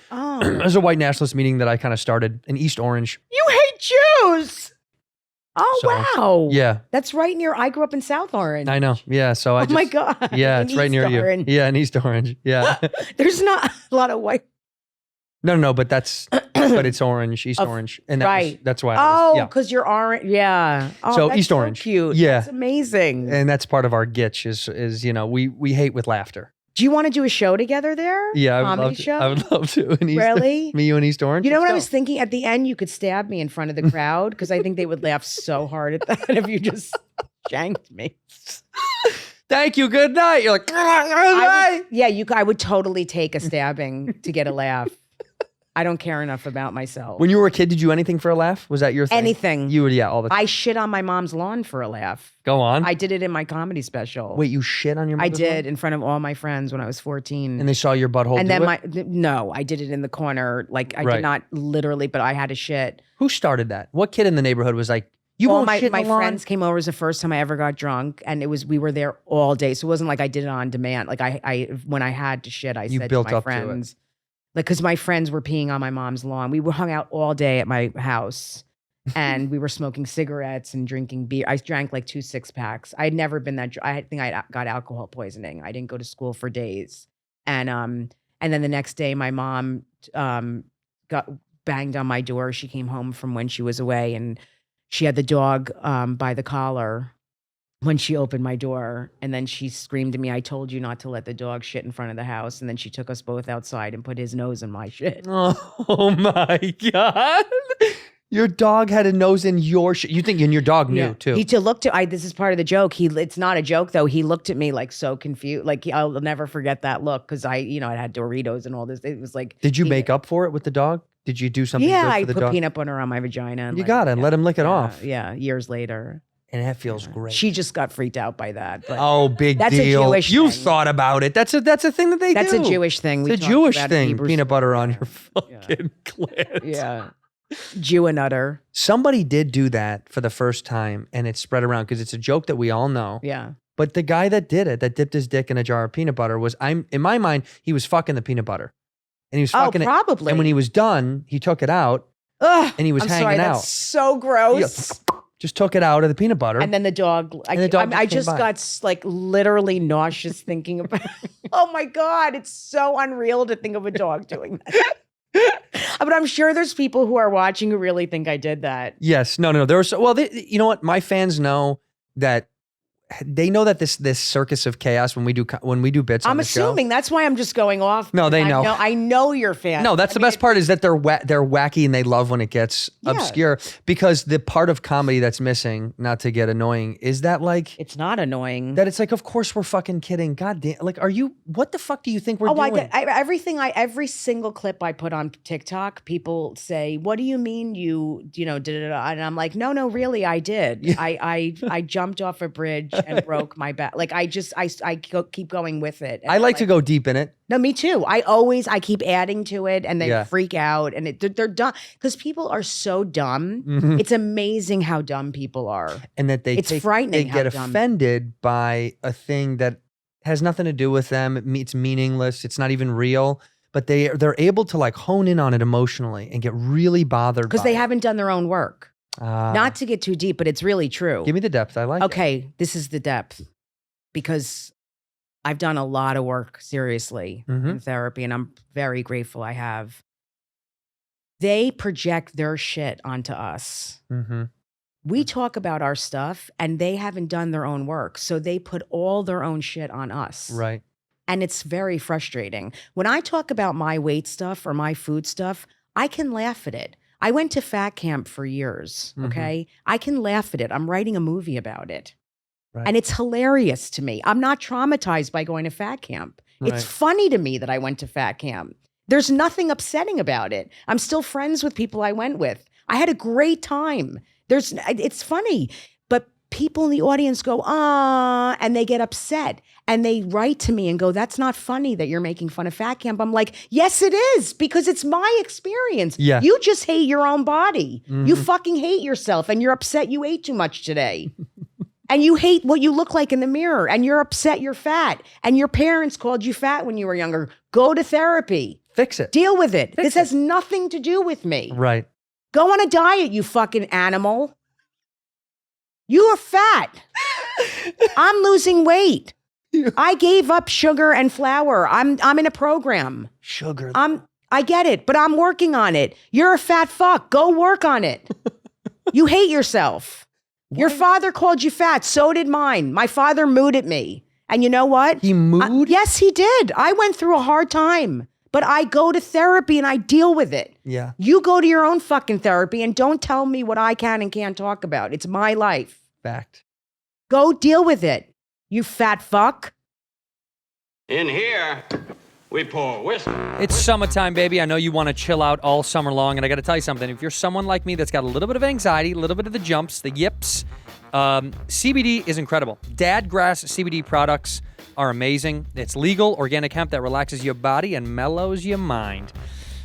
there's a white nationalist meeting that I kind of started in East Orange. You hate Jews. Oh, So, wow. Yeah, That's right near, I grew up in South Orange. I know. Yeah, so I Oh my God. Yeah, In it's right East near Orange. you. Yeah, in East Orange. Yeah. There's not a lot of white. No, but it's Orange, East Orange. And Right. that's why Oh, yeah. because you're orange. Yeah. Oh, So that's East Orange. Cute. Yeah. That's amazing. And that's part of our gitch is we hate with laughter. Do you want to do a show together there? Yeah, I would Comedy love to. show? I would love to. In East, Really? Me, you, and East Orange. You know what I Let's was thinking? At the end, you could stab me in front of the crowd because I think they would laugh so hard at that if you just shanked me. go. Thank you. Good night. You're like, good night. I would totally take a stabbing to get a laugh. I don't care enough about myself. When you were a kid, did you do anything for a laugh? Was that your thing? Anything. You would, yeah, all the time. I shit on my mom's lawn for a laugh. Go on. I did it in my comedy special. Wait, you shit on your I mother's did lawn? in front of all my friends when I was 14. And they saw your butthole And do then it? no, I did it in the corner. Like I Right. did not literally, but I had a shit. Who started that? What kid in the neighborhood was like, you All won't my shit in the lawn? friends came over. It was the first time I ever got drunk, and we were there all day. So it wasn't like I did it on demand. Like I when I had to shit, I You said built to my up to it. friends, like because my friends were peeing on my mom's lawn. We were hung out all day at my house, and we were smoking cigarettes and drinking beer. I drank like 2 6-packs. I had never been that. I think I got alcohol poisoning. I didn't go to school for days, and then the next day, my mom got banged on my door. She came home from when she was away, and she had the dog by the collar when she opened my door. And then she screamed at me, I told you not to let the dog shit in front of the house. And then she took us both outside and put his nose in my shit. Oh my God. Your dog had a nose in your shit. You think, and your dog knew too. This is part of the joke. It's not a joke though. He looked at me like so confused. Like I'll never forget that look. Cause I had Doritos and all this. It was like, Did you make up for it with the dog? Did you do something yeah, good for I the put dog? peanut butter on my vagina. And You got it. Let him lick it off. Yeah. Years later. And that feels great. She just got freaked out by that. But Oh, big That's a deal. Jewish You thing. thought about it. That's a thing that they that's do. a Jewish thing. We It's a talked Jewish about it in thing. Hebrew Peanut butter on yeah. your fucking clit. Yeah. Jew and utter. Somebody did do that for the first time, and it spread around because it's a joke that we all know. Yeah. But the guy that did it, that dipped his dick in a jar of peanut butter, in my mind, he was fucking the peanut butter. And he was fucking it. probably. And when he was done, he took it out. Ugh, And he was I'm hanging sorry, out. That's so gross. Just took it out of the peanut butter. And then the dog, I just got like literally nauseous thinking about it. Oh my God, it's so unreal to think of a dog doing that. But I'm sure there's people who are watching who really think I did that. Yes. No. There was, well, you know what? My fans know that they know that this circus of chaos when we do bits on the show. I'm assuming that's why I'm just going off. No, they know. I know you're fans. No, that's the best part is that they're wacky and they love when it gets obscure, because the part of comedy that's missing, not to get annoying, is that like it's not annoying. that it's like, of course we're fucking kidding. God damn, like, what the fuck do you think we're doing? Every single clip I put on TikTok, people say, "What do you mean you did it?" And I'm like, "No, really, I did. Yeah. I jumped off a bridge and broke my back. Like I keep going with it. And I like to go deep in it. No, me too. I keep adding to it, and they freak out, and they're dumb because people are so dumb. Mm-hmm. It's amazing how dumb people are, and that it's frightening. They get offended by a thing that has nothing to do with them. It's meaningless. It's not even real. But they're able to like hone in on it emotionally and get really bothered because they haven't done their own work. Not to get too deep, but it's really true. Give me the depth. I like it. Okay, this is the depth because I've done a lot of work seriously in therapy, and I'm very grateful I have. They project their shit onto us. Mm-hmm. We talk about our stuff, and they haven't done their own work, so they put all their own shit on us. Right. And it's very frustrating. When I talk about my weight stuff or my food stuff, I can laugh at it. I went to fat camp for years, okay? I can laugh at it. I'm writing a movie about it. Right. And it's hilarious to me. I'm not traumatized by going to fat camp. Right. It's funny to me that I went to fat camp. There's nothing upsetting about it. I'm still friends with people I went with. I had a great time. It's funny. But people in the audience go, and they get upset. And they write to me and go, that's not funny that you're making fun of fat camp. I'm like, yes, it is, because it's my experience. Yeah. You just hate your own body. Mm-hmm. You fucking hate yourself, and you're upset you ate too much today. And you hate what you look like in the mirror, and you're upset you're fat. And your parents called you fat when you were younger. Go to therapy. Fix it. Deal with it. This has nothing to do with me. Right. Go on a diet, you fucking animal. You are fat. I'm losing weight. I gave up sugar and flour. I'm in a program. Sugar. I get it, but I'm working on it. You're a fat fuck. Go work on it. You hate yourself. What? Your father called you fat. So did mine. My father mooed at me. And you know what? He mooed? Yes, he did. I went through a hard time, but I go to therapy and I deal with it. Yeah. You go to your own fucking therapy and don't tell me what I can and can't talk about. It's my life. Fact. Go deal with it. You fat fuck. In here, we pour whiskey. It's summertime, baby. I know you want to chill out all summer long, and I got to tell you something. If you're someone like me that's got a little bit of anxiety, a little bit of the jumps, the yips, CBD is incredible. Dadgrass CBD products are amazing. It's legal, organic hemp that relaxes your body and mellows your mind.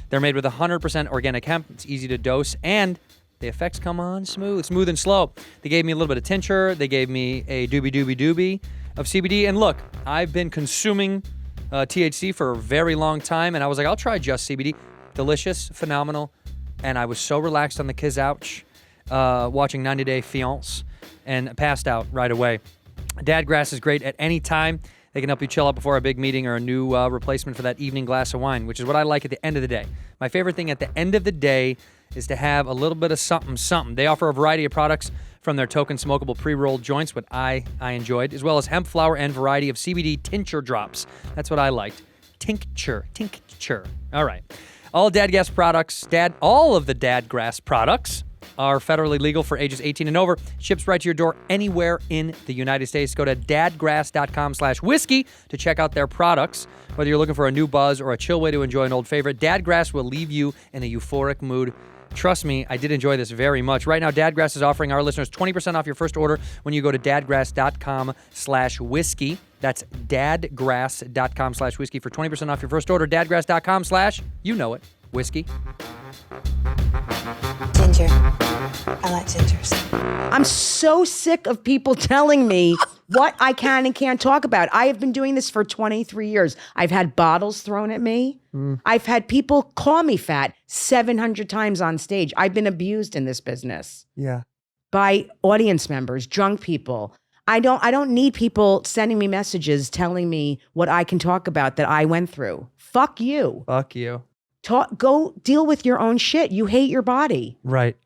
They're made with 100% organic hemp. It's easy to dose, and the effects come on smooth and slow. They gave me a little bit of tincture. They gave me a doobie of CBD. And look, I've been consuming THC for a very long time, and I was like, I'll try just CBD. Delicious, phenomenal. And I was so relaxed on the kids' couch watching 90 Day Fiancé and passed out right away. Dadgrass is great at any time. They can help you chill out before a big meeting or a new replacement for that evening glass of wine, which is what I like at the end of the day. My favorite thing at the end of the day is to have a little bit of something. They offer a variety of products from their token smokable pre-rolled joints, what I enjoyed, as well as hemp flower and variety of CBD tincture drops. That's what I liked. Tincture. All right. All of the Dadgrass products are federally legal for ages 18 and over. Ships right to your door anywhere in the United States. Go to dadgrass.com/whiskey to check out their products. Whether you're looking for a new buzz or a chill way to enjoy an old favorite, Dadgrass will leave you in a euphoric mood. Trust me, I did enjoy this very much. Right now, Dadgrass is offering our listeners 20% off your first order when you go to dadgrass.com/whiskey. That's dadgrass.com/whiskey for 20% off your first order. Dadgrass.com/whiskey. Ginger. I like gingers. I'm so sick of people telling me what I can and can't talk about. I have been doing this for 23 years. I've had bottles thrown at me. I've had people call me fat 700 times on stage. I've been abused in this business. Yeah. By audience members, drunk people. I don't need people sending me messages telling me what I can talk about that I went through. Fuck you. Fuck you. Go deal with your own shit. You hate your body. Right.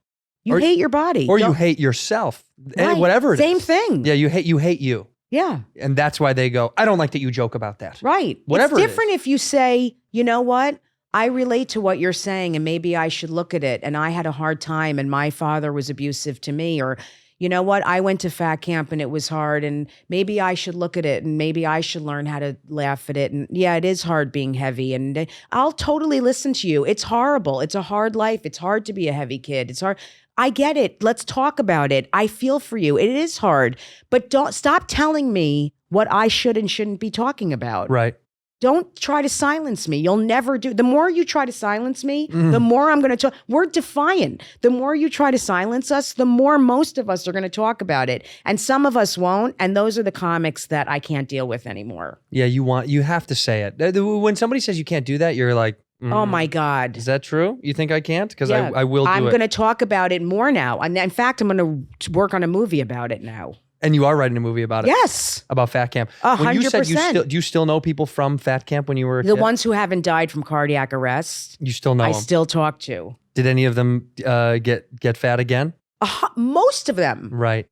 You hate your body. Or you hate yourself. Right. Whatever it is. Same thing. Yeah, you hate you. Yeah. And that's why they go, I don't like that you joke about that. Right. Whatever It's different if you say, you know what? I relate to what you're saying and maybe I should look at it. And I had a hard time and my father was abusive to me. Or, you know what? I went to fat camp and it was hard and maybe I should look at it and maybe I should learn how to laugh at it. And yeah, it is hard being heavy and I'll totally listen to you. It's horrible. It's a hard life. It's hard to be a heavy kid. It's hard. I get it. Let's talk about it. I feel for you. It is hard, but don't stop telling me what I should and shouldn't be talking about. Right. Don't try to silence me. You'll never do. The more you try to silence me, the more I'm going to talk. We're defiant. The more you try to silence us, the more most of us are going to talk about it. And some of us won't. And those are the comics that I can't deal with anymore. Yeah, you have to say it. When somebody says you can't do that, you're like, oh my God. Is that true? You think I can't? Because Yeah. I will do I'm it. going to talk about it more now. And in fact, I'm going to work on a movie about it now. And you are writing a movie about it? Yes. About fat camp. 100%. When you said do you still know people from fat camp when you were a The kid? ones who haven't died from cardiac arrest, You still know I them? still talk to. Did any of them get fat again? Most of them. Right.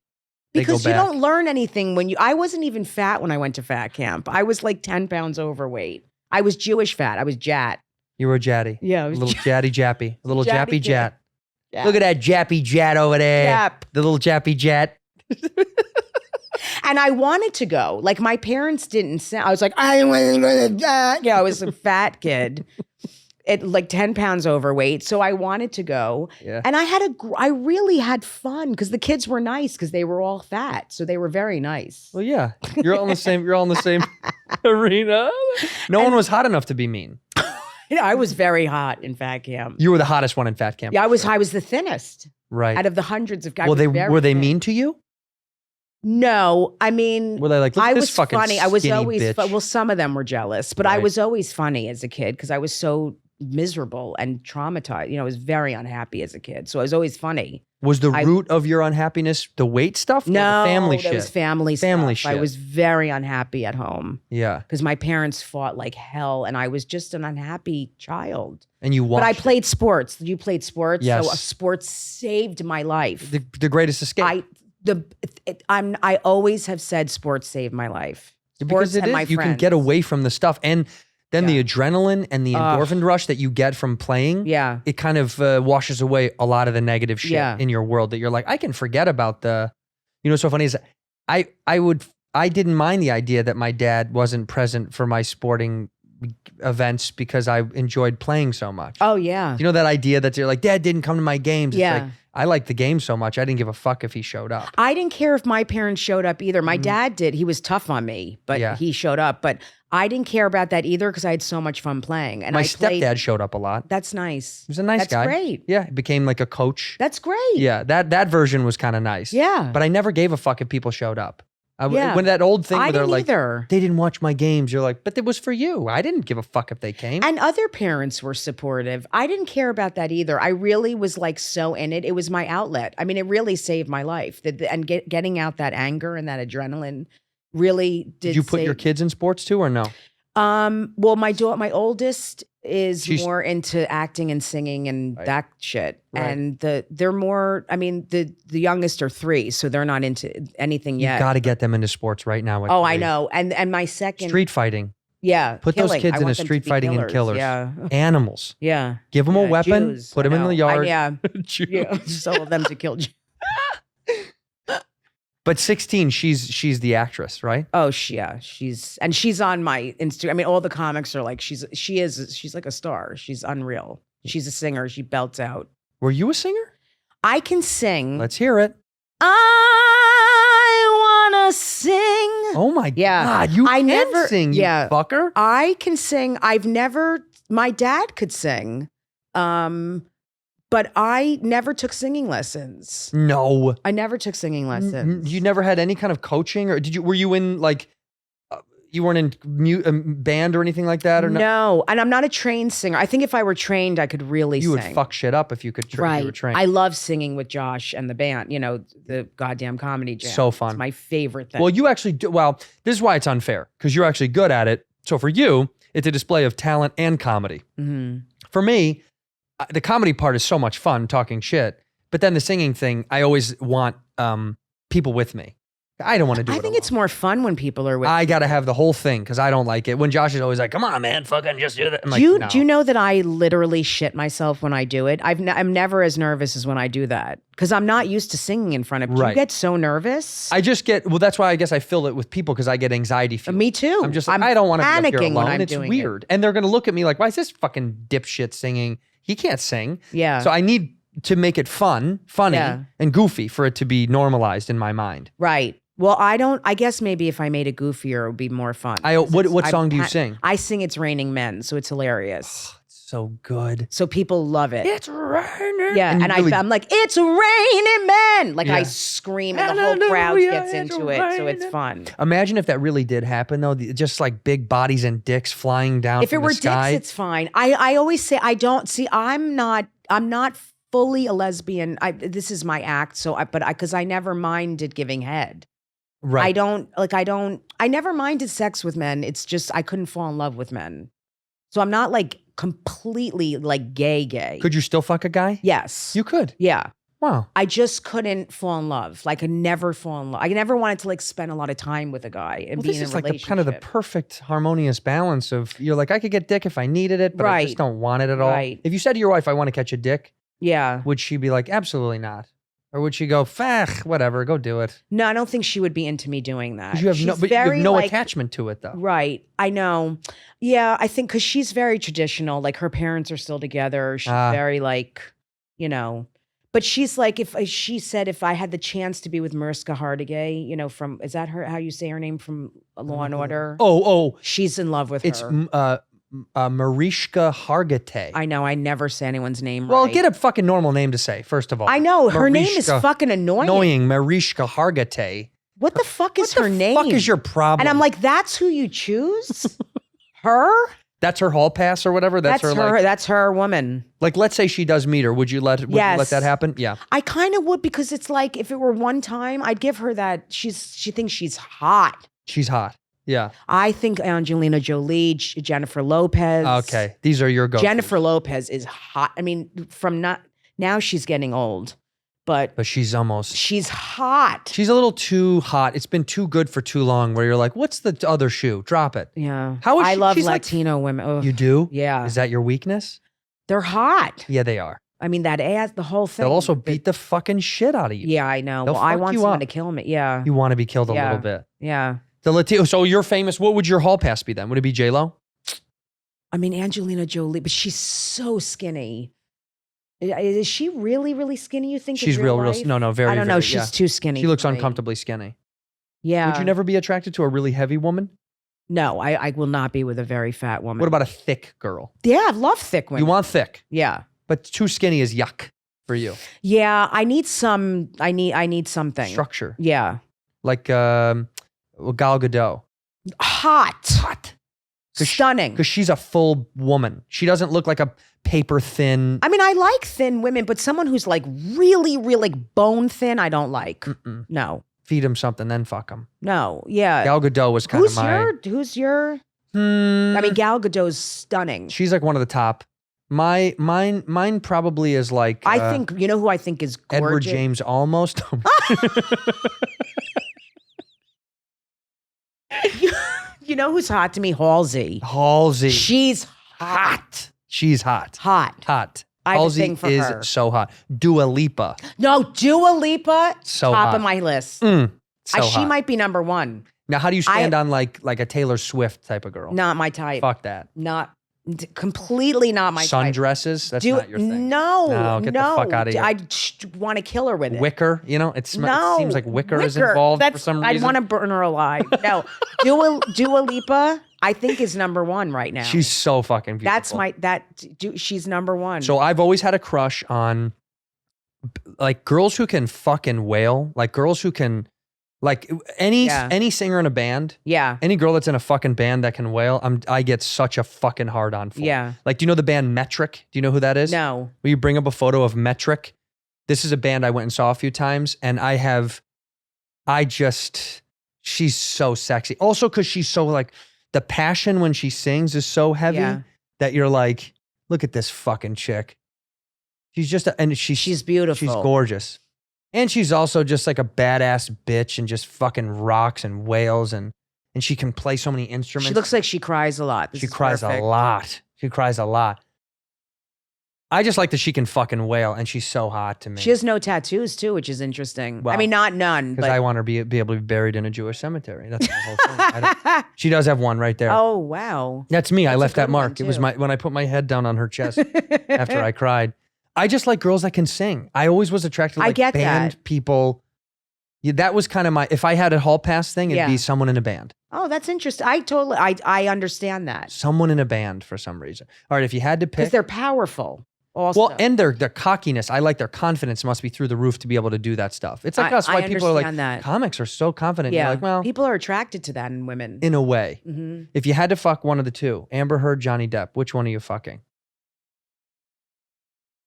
They Because go you back. don't learn anything when I wasn't even fat when I went to fat camp. I was like 10 pounds overweight. I was Jewish fat. I was Jat. You were a Jatty. Yeah, I A was little Jatty Jappy. A little Jappy Jappy Jat. Yeah. Look at that Jappy Jat over there. Jap. The little Jappy Jat. And I wanted to go. Like my parents didn't say, I was like, I want to go to that. Yeah, I was a fat kid. Like 10 pounds overweight. So I wanted to go. Yeah. And I really had fun because the kids were nice because they were all fat. So they were very nice. Well, yeah. You're all in the same arena. No one was hot enough to be mean. I was very hot in fat camp. You were the hottest one in fat camp. Yeah, I was the thinnest Right. out of the hundreds of guys. Were they mean to you? No, I mean, Were they like, look at I this was fucking funny. I was skinny always bitch? well. Some of them were jealous, but I Right. was always funny as a kid because I was so miserable and traumatized. You know, I was very unhappy as a kid, so I was always funny. Was the root of your unhappiness the weight stuff? Or No, the family that shit. was family Family stuff. I shit. was very unhappy at home Yeah. because my parents fought like hell, and I was just an unhappy child. And you watched. But I played sports. You played sports, Yes. so sports saved my life. the greatest escape. I always have said sports saved my life. Because Sports it and is. my You can friends. get away from the stuff. And then the adrenaline and the endorphin rush that you get from playing, Yeah. it kind of washes away a lot of the negative shit Yeah. in your world that you're like, I can forget about what's so funny is I didn't mind the idea that my dad wasn't present for my sporting events because I enjoyed playing so much. Oh yeah. You know that idea that you're like, Dad didn't come to my games. It's Yeah. like, I liked the game so much, I didn't give a fuck if he showed up. I didn't care if my parents showed up either. My dad did. He was tough on me, but Yeah. he showed up. But I didn't care about that either because I had so much fun playing. And My I played, stepdad showed up a lot. That's nice. He was a nice That's guy. great. Yeah, he became like a coach. That's great. Yeah, that version was kind of nice. Yeah. But I never gave a fuck if people showed up. Yeah. When that old thing I where they're didn't like, either. they didn't watch my games. You're like, but it was for you. I didn't give a fuck if they came. And other parents were supportive. I didn't care about that either. I really was like so in it. It was my outlet. I mean, it really saved my life. And getting out that anger and that adrenaline really did. You put your kids in sports too, or no? Well, my oldest is She's- more into acting and singing and that shit. Right. And they're more, I mean, the youngest are 3, so they're not into anything You yet. got to get them into sports right now. at Oh, I 3. know. And my second, Street fighting. yeah, Put those killing. kids I into want them to street be fighting and killers. Yeah. Animals. Yeah. Give them a Yeah, weapon. Jews, Put I them in the know. yard. Yeah. Jews. Yeah. Just all of them to kill Jews. But 16, she's the actress, right? Oh, she's on my Instagram. I mean, all the comics are like, she's like a star. She's unreal. She's a singer. She belts out. Were you a singer? I can sing. Let's hear it. I wanna sing. Oh my Yeah. God, you I can never- sing, you yeah. fucker. I can sing. My dad could sing. But But I never took singing lessons. No. I never took singing lessons. You never had any kind of coaching, or were you in like, you weren't in band or anything like that, or no? And I'm not a trained singer. I think if I were trained, I could really you sing. would fuck shit up if you could. If you were trained. I love singing with Josh and the band. You know, the goddamn comedy jam. So fun. It's my favorite thing. Well, you actually do. Well, this is why it's unfair, because you're actually good at it. So for you, it's a display of talent and comedy. Mm-hmm. For me, the comedy part is so much fun, talking shit. But then the singing thing, I always want people with me. I don't want to do it. I think alone. it's more fun when people are with. I got to have the whole thing because I don't like it. When Josh is always like, "Come on, man, fucking just do that." I'm Do you know that I literally shit myself when I do it? I'm never as nervous as when I do that because I'm not used to singing in front of. Right. You get so nervous. I just get. Well, that's why I guess I fill it with people because I get anxiety. Me too. I'm just like, I don't want to be up here panicking alone. when I'm It's doing weird, and they're gonna look at me like, "Why is this fucking dipshit singing? He can't sing." Yeah. So I need to make it funny, Yeah. and goofy for it to be normalized in my mind. Right. Well, I guess maybe if I made it goofier, it would be more fun. What song do you sing? I sing It's Raining Men, so it's hilarious. So good. So people love it. It's raining. Yeah, and I'm like, it's raining men. Like Yeah. I scream and the whole crowd gets into it, so it's fun. Imagine if that really did happen, though. Just like big bodies and dicks flying down If it from were the sky. dicks, it's fine. I always say I don't see. I'm not fully a lesbian. This is my act. So, because I never minded giving head. Right. I never minded sex with men. It's just I couldn't fall in love with men. So I'm not like completely like gay. Could you still fuck a guy? Yes. You could. Yeah. Wow. I just couldn't fall in love. Like I never fall in love. I never wanted to like spend a lot of time with a guy and be This in a is like relationship. kind of the perfect harmonious balance of you're like, I could get dick if I needed it, but I just Right. don't want it at all. Right. If you said to your wife, I want to catch a dick, Yeah. would she be like, absolutely not? Or would she go, fach, whatever, go do it? No, I don't think she would be into me doing that. 'Cause you have She's but you have very, no like, attachment to it though. Right. I know. Yeah, I think because she's very traditional. Like her parents are still together. She's very like, you know. But she's like, she said if I had the chance to be with Mariska Hargitay, you know, is that her how you say her name from Law and Order? Oh. She's in love with It's her. Mariska Hargitay. I know. I never say anyone's name Well, right. get a fucking normal name to say, first of all. I know. Her name is Mariska- fucking annoying. Annoying Mariska Hargitay. What the fuck is her name? What the fuck is your problem? And I'm like, that's who you choose? Her? That's her hall pass or whatever? That's her, like, That's her woman. like, let's say she does meet her. Would you let Yes. you let that happen? Yeah. I kind of would because it's like if it were one time, I'd give her that. She thinks she's hot. She's hot. Yeah. I think Angelina Jolie, Jennifer Lopez. Okay. These are your go. Jennifer Lopez is hot. I mean, now she's getting old, but she's almost. she's hot. She's a little too hot. It's been too good for too long. Where you're like, what's the other shoe? Drop it. Yeah. How is I she? love She's like- Latino women. Ugh. You do? Yeah. Is that your weakness? They're hot. Yeah, they are. I mean, that ass, the whole thing. They'll also beat the fucking shit out of you. Yeah, I know. They'll Well, I fuck want you someone up. to kill me. Yeah. You want to be killed a Yeah. little bit. Yeah. The Latino. So you're famous. What would your hall pass be then? Would it be J-Lo? I mean, Angelina Jolie, but she's so skinny. Is she really, really skinny? You think She's in real real. life? No, very. I don't know. very- She's yeah. too skinny. She looks for me. uncomfortably skinny. Yeah. Would you never be attracted to a really heavy woman? No, I will not be with a very fat woman. What about a thick girl? Yeah, I love thick women. You want thick, Yeah. but too skinny is yuck for you. Yeah. I need some. I need something. Structure, Yeah. like Gal Gadot. Hot. Stunning. Because she's a full woman. She doesn't look like a paper thin. I mean, I like thin women, but someone who's like really, really bone thin, I don't like. No. Feed him something, then fuck him. No. Yeah. Gal Gadot was kind of my. Who's your? I mean, Gal Gadot's stunning. She's like one of the top. Mine probably is like. I think you know who I think is gorgeous. Edward James almost. You know who's hot to me? Halsey. Halsey. She's hot. She's hot. Hot. Hot. I have a Halsey thing for is her. so hot. Dua Lipa. No, Dua Lipa. So top hot. of my list. So She hot. might be number one. Now, how do you stand on like a Taylor Swift type of girl? Not my type. Fuck that. Not completely not my type. Sundresses? That's not your thing. No, Get the fuck out of here. I want to kill her with it. Wicker, you know, it No, seems like Wicker is involved for some reason. I'd want to burn her alive. No, Dua Lipa. I think is number one right now. She's so fucking beautiful. She's number one. So I've always had a crush on like girls who can fucking wail, like girls who can like any singer in a band. Yeah. Any girl that's in a fucking band that can wail, I get such a fucking hard on for. Yeah. Like, do you know the band Metric? Do you know who that is? No. Will you bring up a photo of Metric? This is a band I went and saw a few times, and she's so sexy. Also, because she's so like, the passion when she sings is so heavy that you're like, look at this fucking chick. She's just, she's beautiful. She's gorgeous. And she's also just like a badass bitch and just fucking rocks and wails and she can play so many instruments. She looks like she cries a lot. She cries a lot. She cries a lot. I just like that she can fucking wail and she's so hot to me. She has no tattoos too, which is interesting. Well, I mean, not none. Because I want her to be able to be buried in a Jewish cemetery. That's the whole thing. She does have one right there. Oh, wow. That's me. I left a that good mark. one, It was too. when I put my head down on her chest after I cried. I just like girls that can sing. I always was attracted to like get band that. people. Yeah, that was kind of if I had a hall pass thing, it'd be someone in a band. Oh, that's interesting. I understand that. Someone in a band for some reason. All right, if you had to pick. Because they're powerful. Also. Well, and their cockiness. I like their confidence must be through the roof to be able to do that stuff. It's like us. Why people are like, that. comics are so confident. Yeah. You're like, well. People are attracted to that in women. In a way. Mm-hmm. If you had to fuck one of the two, Amber Heard, Johnny Depp, which one are you fucking?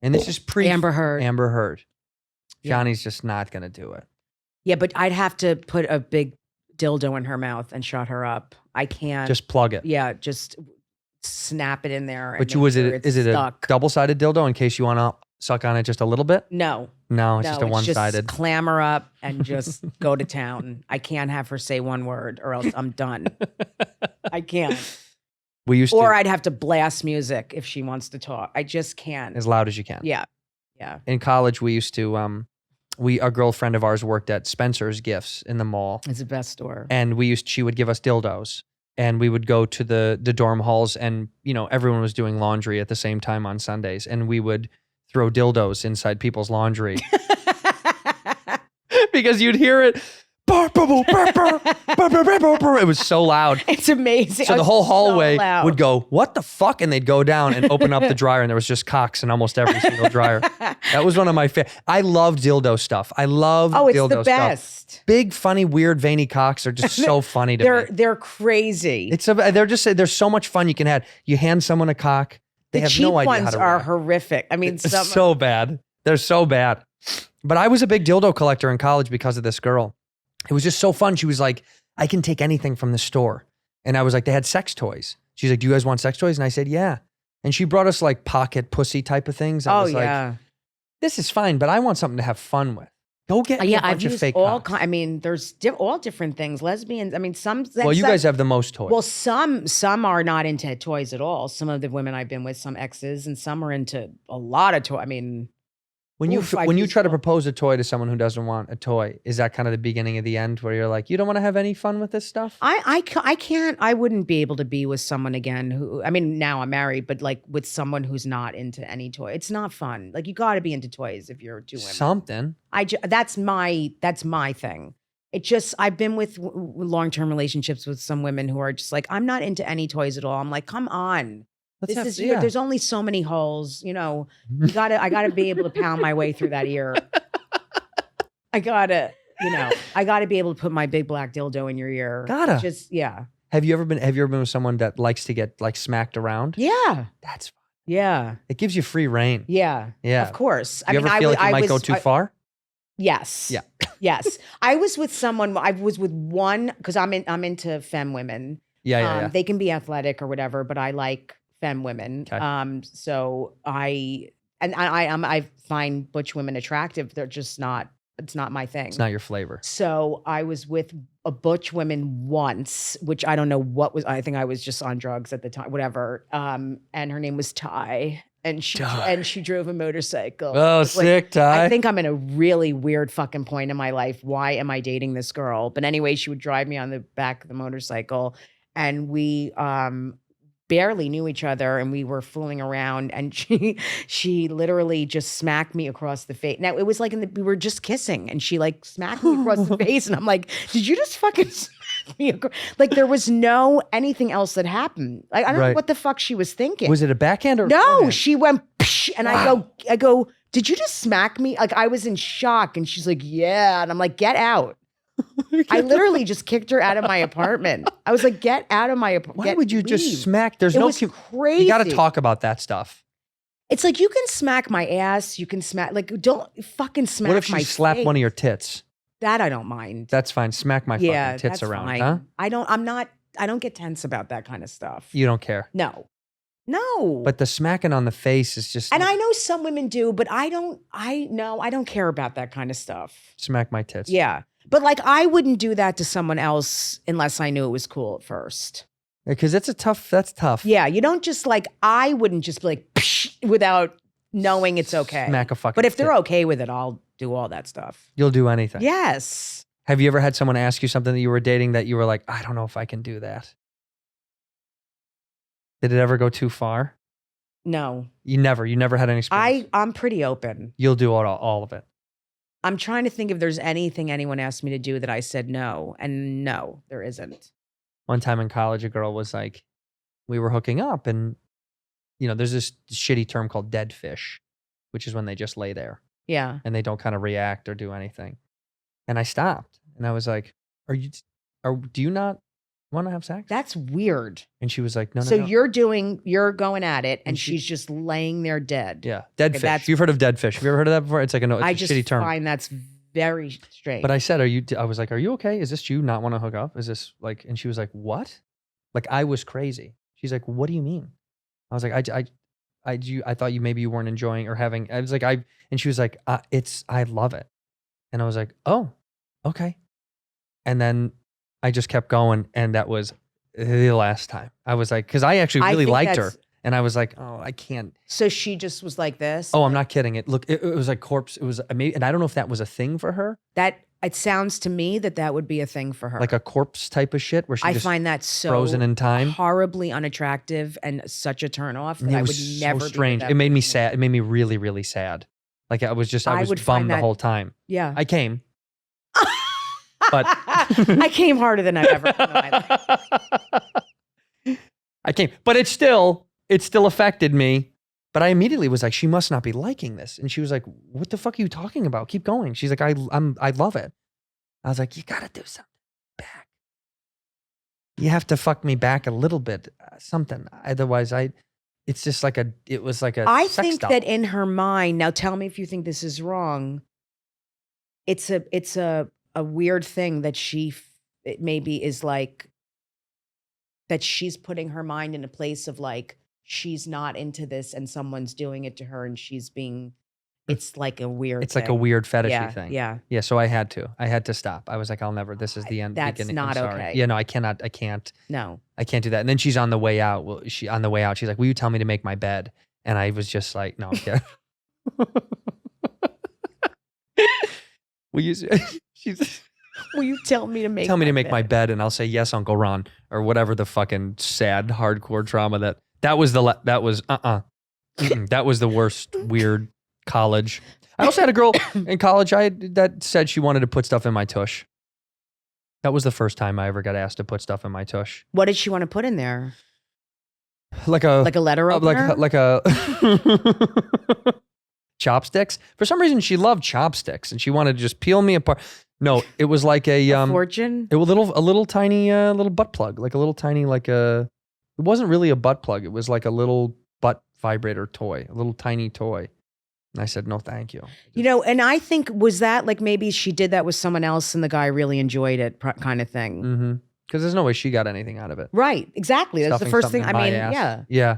And this is Amber Heard. Amber Heard. Johnny's just not going to do it. Yeah, but I'd have to put a big dildo in her mouth and shut her up. I can't. Just plug it. Yeah, just snap it in there. But and is it a double-sided dildo in case you want to suck on it just a little bit? No. No, it's just a one-sided. Just clamor up and just go to town. I can't have her say one word or else I'm done. I can't. Or I'd have to blast music if she wants to talk. I just can't. As loud as you can. Yeah. Yeah. In college, we used to, a girlfriend of ours worked at Spencer's Gifts in the mall. It's the best store. And she would give us dildos. And we would go to the dorm halls and, everyone was doing laundry at the same time on Sundays. And we would throw dildos inside people's laundry. Because you'd hear it. It was so loud. It's amazing. So the whole hallway would go, what the fuck? And they'd go down and open up the dryer and there was just cocks in almost every single dryer. That was one of my favorite. I love dildo stuff. I love dildo stuff. Oh, it's the best. Big, funny, weird, veiny cocks are just so funny to me. They're crazy. There's so much fun you can have. You hand someone a cock. They have no idea how to cheap ones are horrific. I mean, it's so bad. They're so bad. But I was a big dildo collector in college because of this girl. It was just so fun. She was like, I can take anything from the store. And I was like, they had sex toys. She's like, do you guys want sex toys? And I said, yeah. And she brought us like pocket pussy type of things. I was like, this is fine, but I want something to have fun with. Go get me a bunch of fake cocks. I mean, there's all different things. Lesbians, I mean, some. Well, you guys have the most toys. Well, some are not into toys at all. Some of the women I've been with, some exes, and some are into a lot of toys. I mean, when you try to propose a toy to someone who doesn't want a toy, is that kind of the beginning of the end where you're like, you don't want to have any fun with this stuff? I can't. I wouldn't be able to be with someone again who. I mean, now I'm married, but like with someone who's not into any toy, it's not fun. Like you got to be into toys if you're two women. Something. That's my thing. It just I've been with long-term relationships with some women who are just like, I'm not into any toys at all. I'm like, come on. There's only so many holes, I gotta be able to pound my way through that ear. I gotta be able to put my big black dildo in your ear. Have you ever been with someone that likes to get like smacked around? Yeah. That's fun. Yeah. It gives you free reign. Yeah. Yeah. Of course. You ever feel like you might go too far? Yes. Yeah. Yes. I was with one because I'm into femme women. Yeah. They can be athletic or whatever, but I like femme women. Okay. So I find butch women attractive. They're just not. It's not my thing. It's not your flavor. So I was with a butch woman once, which I don't know what was. I think I was just on drugs at the time, whatever. And her name was Ty, and she drove a motorcycle. Oh, sick, Ty. I think I'm in a really weird fucking point in my life. Why am I dating this girl? But anyway, she would drive me on the back of the motorcycle, and we barely knew each other, and we were fooling around, and she literally just smacked me across the face. Now it was like we were just kissing, and she like smacked me across the face, and I'm like, did you just fucking me. Like there was no anything else that happened. Like I don't know what the fuck she was thinking. Was it a backhand or no? forehand? She went, psh, and I go. Did you just smack me? Like I was in shock, and she's like, yeah, and I'm like, get out. I literally just kicked her out of my apartment. I was like, get out of my apartment. Why would you just smack? There's it no was crazy. You got to talk about that stuff. It's like you can smack my ass. You can smack don't fucking smack my What if she slapped face. one of your tits? That I don't mind. That's fine. Smack my fucking tits that's around, fine. huh? I don't get tense about that kind of stuff. You don't care. No. But the smacking on the face is just. And I know some women do, but I don't care about that kind of stuff. Smack my tits. Yeah. But like I wouldn't do that to someone else unless I knew it was cool at first. Because that's tough. Yeah. You don't just like, I wouldn't just be like, psh, without knowing it's okay. Smack a fucking But if they're tit. okay with it, I'll do all that stuff. You'll do anything. Yes. Have you ever had someone ask you something that you were dating that you were like, I don't know if I can do that? Did it ever go too far? No. You never had any experience? I'm pretty open. You'll do all of it. I'm trying to think if there's anything anyone asked me to do that I said no. And no, there isn't. One time in college, a girl was like, we were hooking up and, there's this shitty term called dead fish, which is when they just lay there Yeah. and they don't kind of react or do anything. And I stopped and I was like, do you not want to have sex? That's weird. And she was like, no. So you're going at it and she's just laying there dead. Yeah. Dead Okay, fish. that's- You've heard of dead fish. Have you ever heard of that before? It's like it's I a just shitty term. find that's very strange. But I said, I was like, are you okay? Is this you not want to hook up? Is this like, and she was like, what? Like I was crazy. She's like, what do you mean? I was like, I thought maybe you weren't enjoying or having, I was like, and she was like, I love it. And I was like, oh, okay. And then I just kept going. And that was the last time. I was like, cause I actually really liked her. And I was like, oh, I can't. So she just was like this? Oh, I'm not kidding. It was like corpse. It was amazing. And I don't know if that was a thing for her. It sounds to me that would be a thing for her. Like a corpse type of shit where she I just find that so frozen in time. horribly unattractive and such a turnoff that And it I would was never so be strange. with It made me person. sad. It made me really, really sad. Like I was would find bummed the that- whole time. Yeah. I came. But I came harder than I've ever come in my life. I came. But it still affected me. But I immediately was like, she must not be liking this. And she was like, what the fuck are you talking about? Keep going. She's like, I love it. I was like, you gotta do something back. You have to fuck me back a little bit, something. Otherwise, it's just like it was like a I sex think doll. that in her mind, now tell me if you think this is wrong. It's a weird thing that it maybe is like that she's putting her mind in a place of like she's not into this and someone's doing it to her and she's being. It's like a weird. It's thing. like a weird fetishy thing. Yeah. Yeah. So I had to stop. I was like, I'll never. This is the end. That's beginning. not I'm sorry. okay. Yeah. No, I cannot. No. I can't do that. And then she's on the way out. Well, she's like, will you tell me to make my bed? And I was just like, no, I'm kidding. Will you? Will you tell me to make? Tell me to make my bed, and I'll say yes, Uncle Ron, or whatever the fucking sad hardcore trauma that was that was the worst weird college. I also had a girl in college that said she wanted to put stuff in my tush. That was the first time I ever got asked to put stuff in my tush. What did she want to put in there? Like a letter opener? like a chopsticks. For some reason, she loved chopsticks, and she wanted to just peel me apart. No, it was like a fortune. It was a little tiny little butt plug, like a little tiny It wasn't really a butt plug. It was like a little butt vibrator toy, a little tiny toy. And I said, no, thank you. And I think, was that like maybe she did that with someone else and the guy really enjoyed it kind of thing? Mm-hmm. Because there's no way she got anything out of it. Right. Exactly. That's the Stuffing first something thing. in I my mean, ass. yeah. Yeah.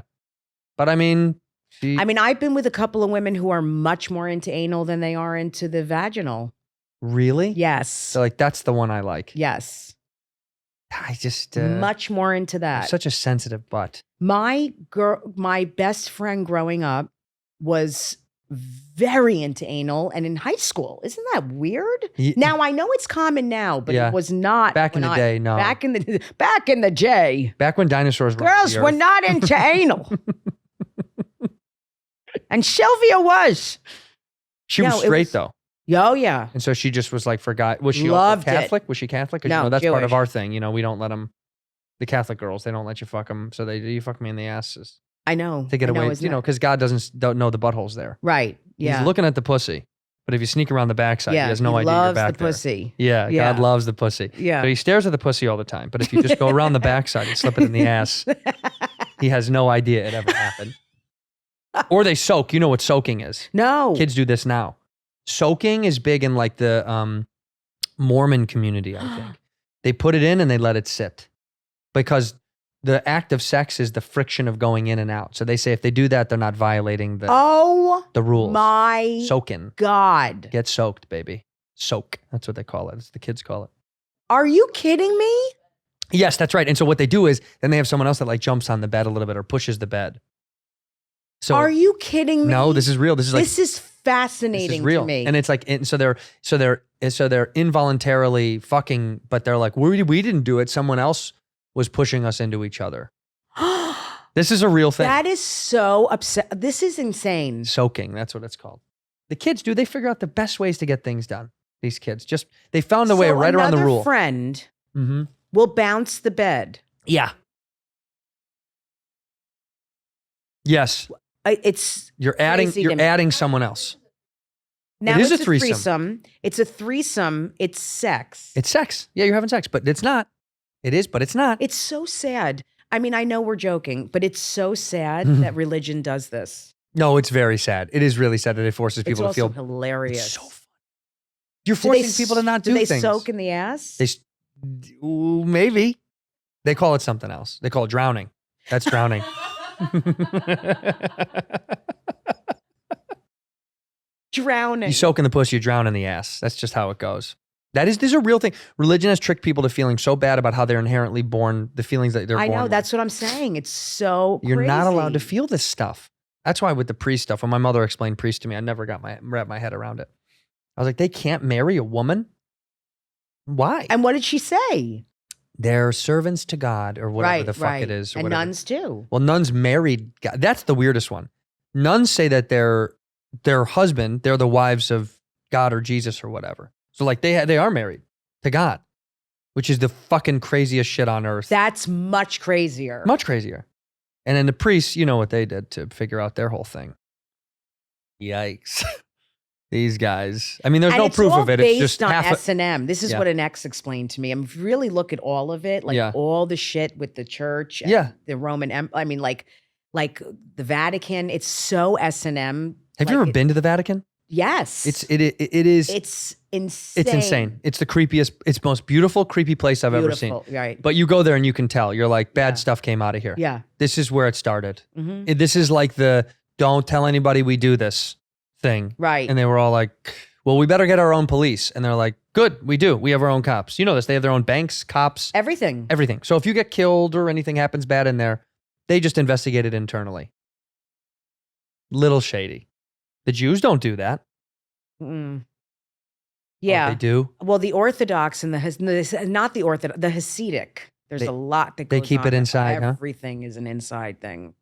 But I mean, I've been with a couple of women who are much more into anal than they are into the vaginal. Really? Yes. So like, that's the one I like. Yes. I just. Much more into that. Such a sensitive butt. My best friend growing up was very into anal and in high school. Isn't that weird? Now I know it's common now, but it was not back in the day. No, back in the day. Back when dinosaurs were Girls were not into anal, and Sylvia was. She was straight though. Oh, yeah. And so she just was like, forgot. Was she Loved also it. Catholic? Was she Catholic? 'Cause, No, that's part of Jewish. our thing. We don't let them, the Catholic girls, they don't let you fuck them. So you fuck me in the asses I know. to get I know, away, isn't it? because God don't know the buttholes there. Right. Yeah. He's looking at the pussy. But if you sneak around the backside, yeah. he has no he idea you're loves back the pussy. there. Yeah, Yeah. God loves the pussy. Yeah. So he stares at the pussy all the time. But if you just go around the backside and slip it in the ass, he has no idea it ever happened. Or they soak. You know what soaking is. No. Kids do this now. Soaking is big in like the Mormon community, I think. They put it in and they let it sit. Because the act of sex is the friction of going in and out. So they say if they do that, they're not violating the rules. My Soaking. God. Get soaked, baby. Soak. That's what they call it. It's the kids call it. Are you kidding me? Yes, that's right. And so what they do is then they have someone else that like jumps on the bed a little bit or pushes the bed. So Are you kidding me? No, this is real. This is like this is fascinating this is real. to me. And it's like so they're involuntarily fucking, but they're like, we didn't do it. Someone else was pushing us into each other. This is a real thing. That is so upset. This is insane. Soaking, that's what it's called. The kids do. They figure out the best ways to get things done. These kids they found a way right around the rule. Another friend Mm-hmm. will bounce the bed. Yeah. Yes. It's You're adding crazy to me. adding someone else. Now It is it's a threesome. It's a threesome. It's sex. It's sex. Yeah, you're having sex, but it's not. It is, but it's not. It's so sad. I mean, I know we're joking, but it's so sad Mm-hmm. that religion does this. No, it's very sad. It is really sad that it forces It's people to also feel hilarious. It's so fun. You're Do they forcing people to not do they things. soak in the ass? Ooh, maybe. They call it something else. They call it drowning. That's drowning. Drowning. You soak in the pussy, you drown in the ass. That's just how it goes. This is a real thing. Religion has tricked people to feeling so bad about how they're inherently born, the feelings that they're born I know. with. That's what I'm saying. It's so You're not crazy. allowed to feel this stuff. That's why with the priest stuff, when my mother explained priest to me, I never wrapped my head around it. I was like, they can't marry a woman? Why? And what did she say? They're servants to God or whatever Right, the fuck right. it is. Or And whatever. nuns too. Well, nuns married God. That's the weirdest one. Nuns say that their husband, they're the wives of God or Jesus or whatever. So like they are married to God, which is the fucking craziest shit on earth. That's much crazier. Much crazier. And then the priests, you know what they did to figure out their whole thing. Yikes. These guys. I mean, there's And no it's proof all of it. It's just based on half. S&M. This is Yeah. what an ex explained to me. And really look at all of it, like Yeah. all the shit with the church, and Yeah. the Roman I mean, like the Vatican. It's so S&M. Have you ever been to the Vatican? Yes. It is. It's insane. It's insane. It's the creepiest. It's the most beautiful, creepy place I've ever seen. Beautiful, right. But you go there and you can tell. You're like, bad Yeah. stuff came out of here. Yeah. This is where it started. Mhm. This is like the don't tell anybody we do this thing. Right. And they were all like, well, we better get our own police. And they're like, good, we do. We have our own cops. You know this. They have their own banks, cops, Everything. everything. So if you get killed or anything happens bad in there, they just investigate it internally. Little shady. The Jews don't do that. Mm. Oh, Yeah. they do. Well, the Orthodox and not the Orthodox, the Hasidic. There's a lot that they goes keep on it there. inside, huh? Everything is an inside thing.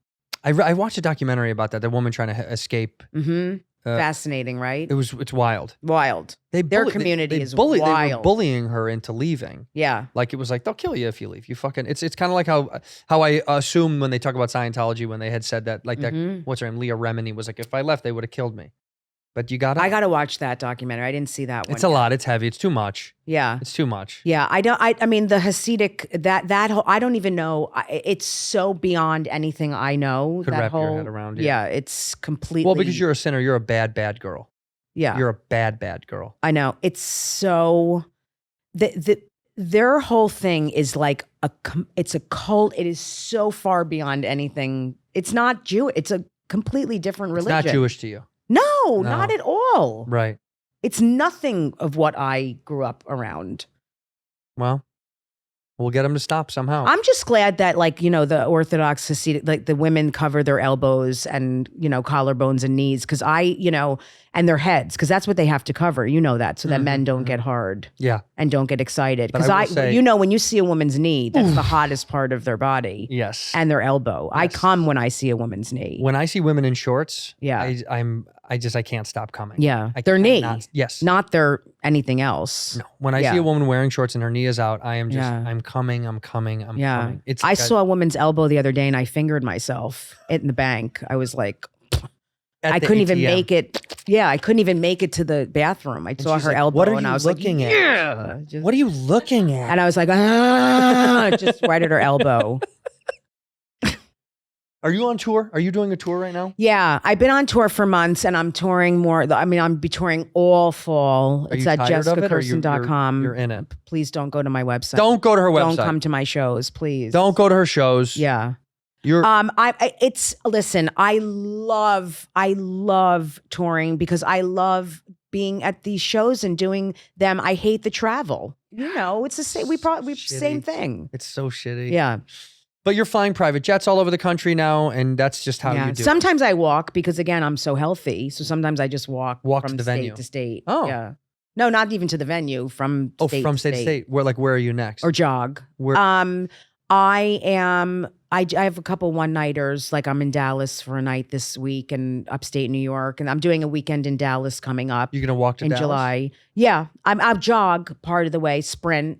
I watched a documentary about that. The woman trying to escape. Mm-hmm. Fascinating, right? It's wild. Wild. Their community is They were wild. bullying her into leaving. Yeah. Like it was like they'll kill you if you leave. You fucking. It's kind of like how I assume when they talk about Scientology when they had said that like that what's her name Leah Remini was like if I left they would have killed me. But you got I got to watch that documentary. I didn't see that one. It's a lot. It's heavy. It's too much. Yeah. It's too much. Yeah. I mean, the Hasidic, that whole, I don't even know. It's so beyond anything I know. Could that wrap whole, your head around it. Yeah. It's completely. Well, because you're a sinner, you're a bad girl. Yeah. You're a bad girl. I know. It's so, their whole thing is like it's a cult. It is so far beyond anything. It's not Jew. It's a completely different religion. It's not Jewish to you. No, not at all. Right. It's nothing of what I grew up around. Well, we'll get them to stop somehow. I'm just glad that, like, you know, the Orthodox Hasidic, like the women cover their elbows and, you know, collarbones and knees because and their heads because that's what they have to cover. You know that so that men don't get hard. Yeah. And don't get excited. But Because I will say- you know, when you see a woman's knee, that's the hottest part of their body. Yes. And their elbow. I come when I see a woman's knee. When I see women in shorts, Yeah. I can't stop coming. Yeah. I Their knee. cannot- Yes. Not their anything else. No. When I Yeah. see a woman wearing shorts and her knee is out, I am just, Yeah. I'm coming. Yeah. Coming. It's I like saw a woman's elbow the other day and I fingered myself in the bank. I was like, at I the couldn't even ATM. make it. Yeah, I couldn't even make it to the bathroom. I saw she's her like, elbow "What are and you I was looking like, at? yeah. Just- What are you looking at? And I was like, just right at her elbow. Are you on tour? Are you doing a tour right now? Yeah, I've been on tour for months and I'm touring more. I mean, I'm be touring all fall. Are It's you at tired of it, or jessicakirson.com. You're in it. Please don't go to my website. Don't go to her website. Don't come to my shows, please. Don't go to her shows. Yeah. You're Listen, I love touring because I love being at these shows and doing them. I hate the travel. You know, it's the same. We same thing. It's so shitty. Yeah. But you're flying private jets all over the country now, and that's just how you do it. Sometimes I walk because again, I'm so healthy. So sometimes I just walk To from the state venue. to state. Oh. Yeah. No, not even to the venue. From state from to state to state. Where are you next? or jog. Where- I have a couple one-nighters. Like I'm in Dallas for a night this week and upstate New York. And I'm doing a weekend in Dallas coming up You're gonna walk to in Dallas? July. Yeah. I'll jog part of the way, sprint.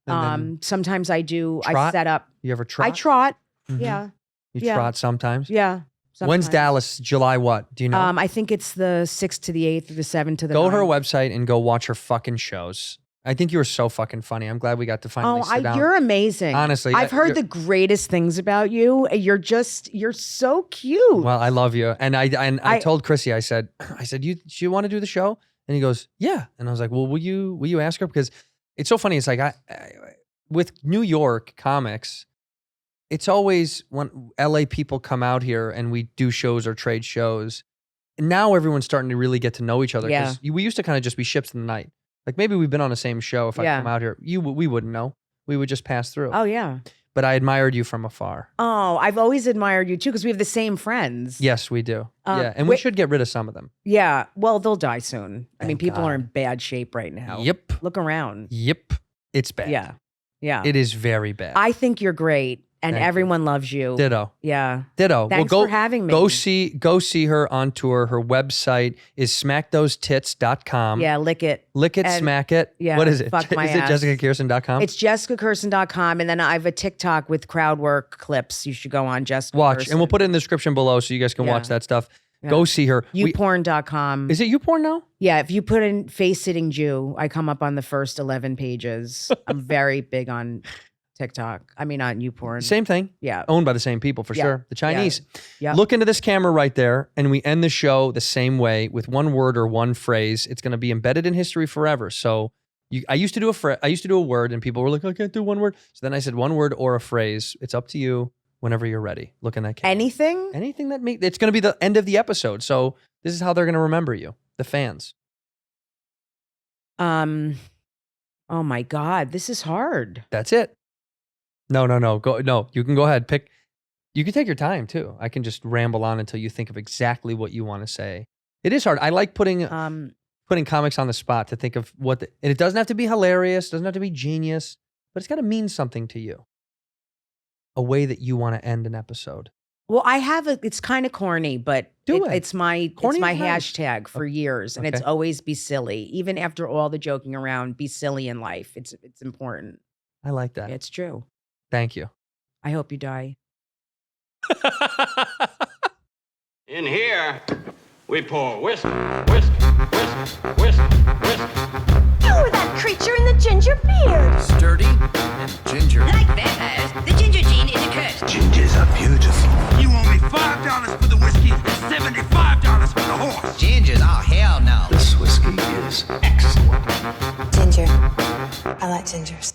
And then Sometimes I do, I trot? set up. you ever trot? I trot. Mhm. Yeah. You yeah. trot sometimes. Yeah. When's sometimes. Dallas? July what? Do you know? I think it's the 6th to the 8th or the 7th to the Go to 9th. her website and go watch her fucking shows. I think you were so fucking funny. I'm glad we got to finally sit down. You're amazing. Honestly, I've heard you're- the greatest things about you. You're so cute. Well, I love you. And I told Chrissy, I said, you want to do the show? And he goes, yeah. And I was like, well, will you ask her? Because it's so funny. It's like, I with New York comics, it's always when LA people come out here and we do shows or trade shows. And now everyone's starting to really get to know each other. Yeah. We used to kind of just be ships in the night. Like maybe we've been on the same show. If I Yeah. come out here, we wouldn't know. We would just pass through. Oh, yeah. But I admired you from afar. Oh, I've always admired you too because we have the same friends. Yes, we do. Yeah. And we should get rid of some of them. Yeah. Well, they'll die soon. I mean, Thank people God. are in bad shape right now. Yep. Look around. Yep. It's bad. Yeah. Yeah. It is very bad. I think you're great and Thank you. everyone loves you. Ditto. Yeah. Ditto. Thanks well, for having me. Go see her on tour. Her website is smackthosestits.com. Yeah. Lick it. Lick it, And- smack it. yeah, What is it? fuck my is it ass. jessicakirson.com? It's jessicakirson.com. And then I have a TikTok with crowd work clips. You should go on Jessica Watch. Kirson. And we'll put it in the description below so you guys can Yeah. watch that stuff. Yeah. Go see her. Youporn.com. Is it YouPorn now? Yeah, if you put in face sitting Jew, I come up on the first 11 pages. I'm very big on TikTok. I mean, on YouPorn. Same thing. Yeah. Owned by the same people for Yeah. sure. The Chinese. Yeah. Look into this camera right there, and we end the show the same way with one word or one phrase. It's going to be embedded in history forever. So I used to do a word, and people were like, I can't do one word. So then I said one word or a phrase. It's up to you whenever you're ready. Look in that camera. Anything? Anything that it's going to be the end of the episode. So this is how they're going to remember you, the fans. Oh my God, this is hard. That's it. No. You can go ahead. Pick. You can take your time too. I can just ramble on until you think of exactly what you want to say. It is hard. I like putting comics on the spot to think of and it doesn't have to be hilarious. Doesn't have to be genius, but it's got to mean something to you. A way that you want to end an episode. Well, it's kind of corny, but it's my Corny is nice. hashtag for years. And it's Okay. always be silly. Even after all the joking around, be silly in life. It's important. I like that. It's true. Thank you. I hope you die. In here, we pour whisk, whisk, whisk, whisk, whisk. You were that creature in the ginger beard. Sturdy and ginger. Like vampires, the ginger gene is a curse. Gingers are beautiful. You owe me $5 for the whiskey and $75 for the horse. Gingers? Oh, hell no. This whiskey is excellent. Ginger. I like gingers.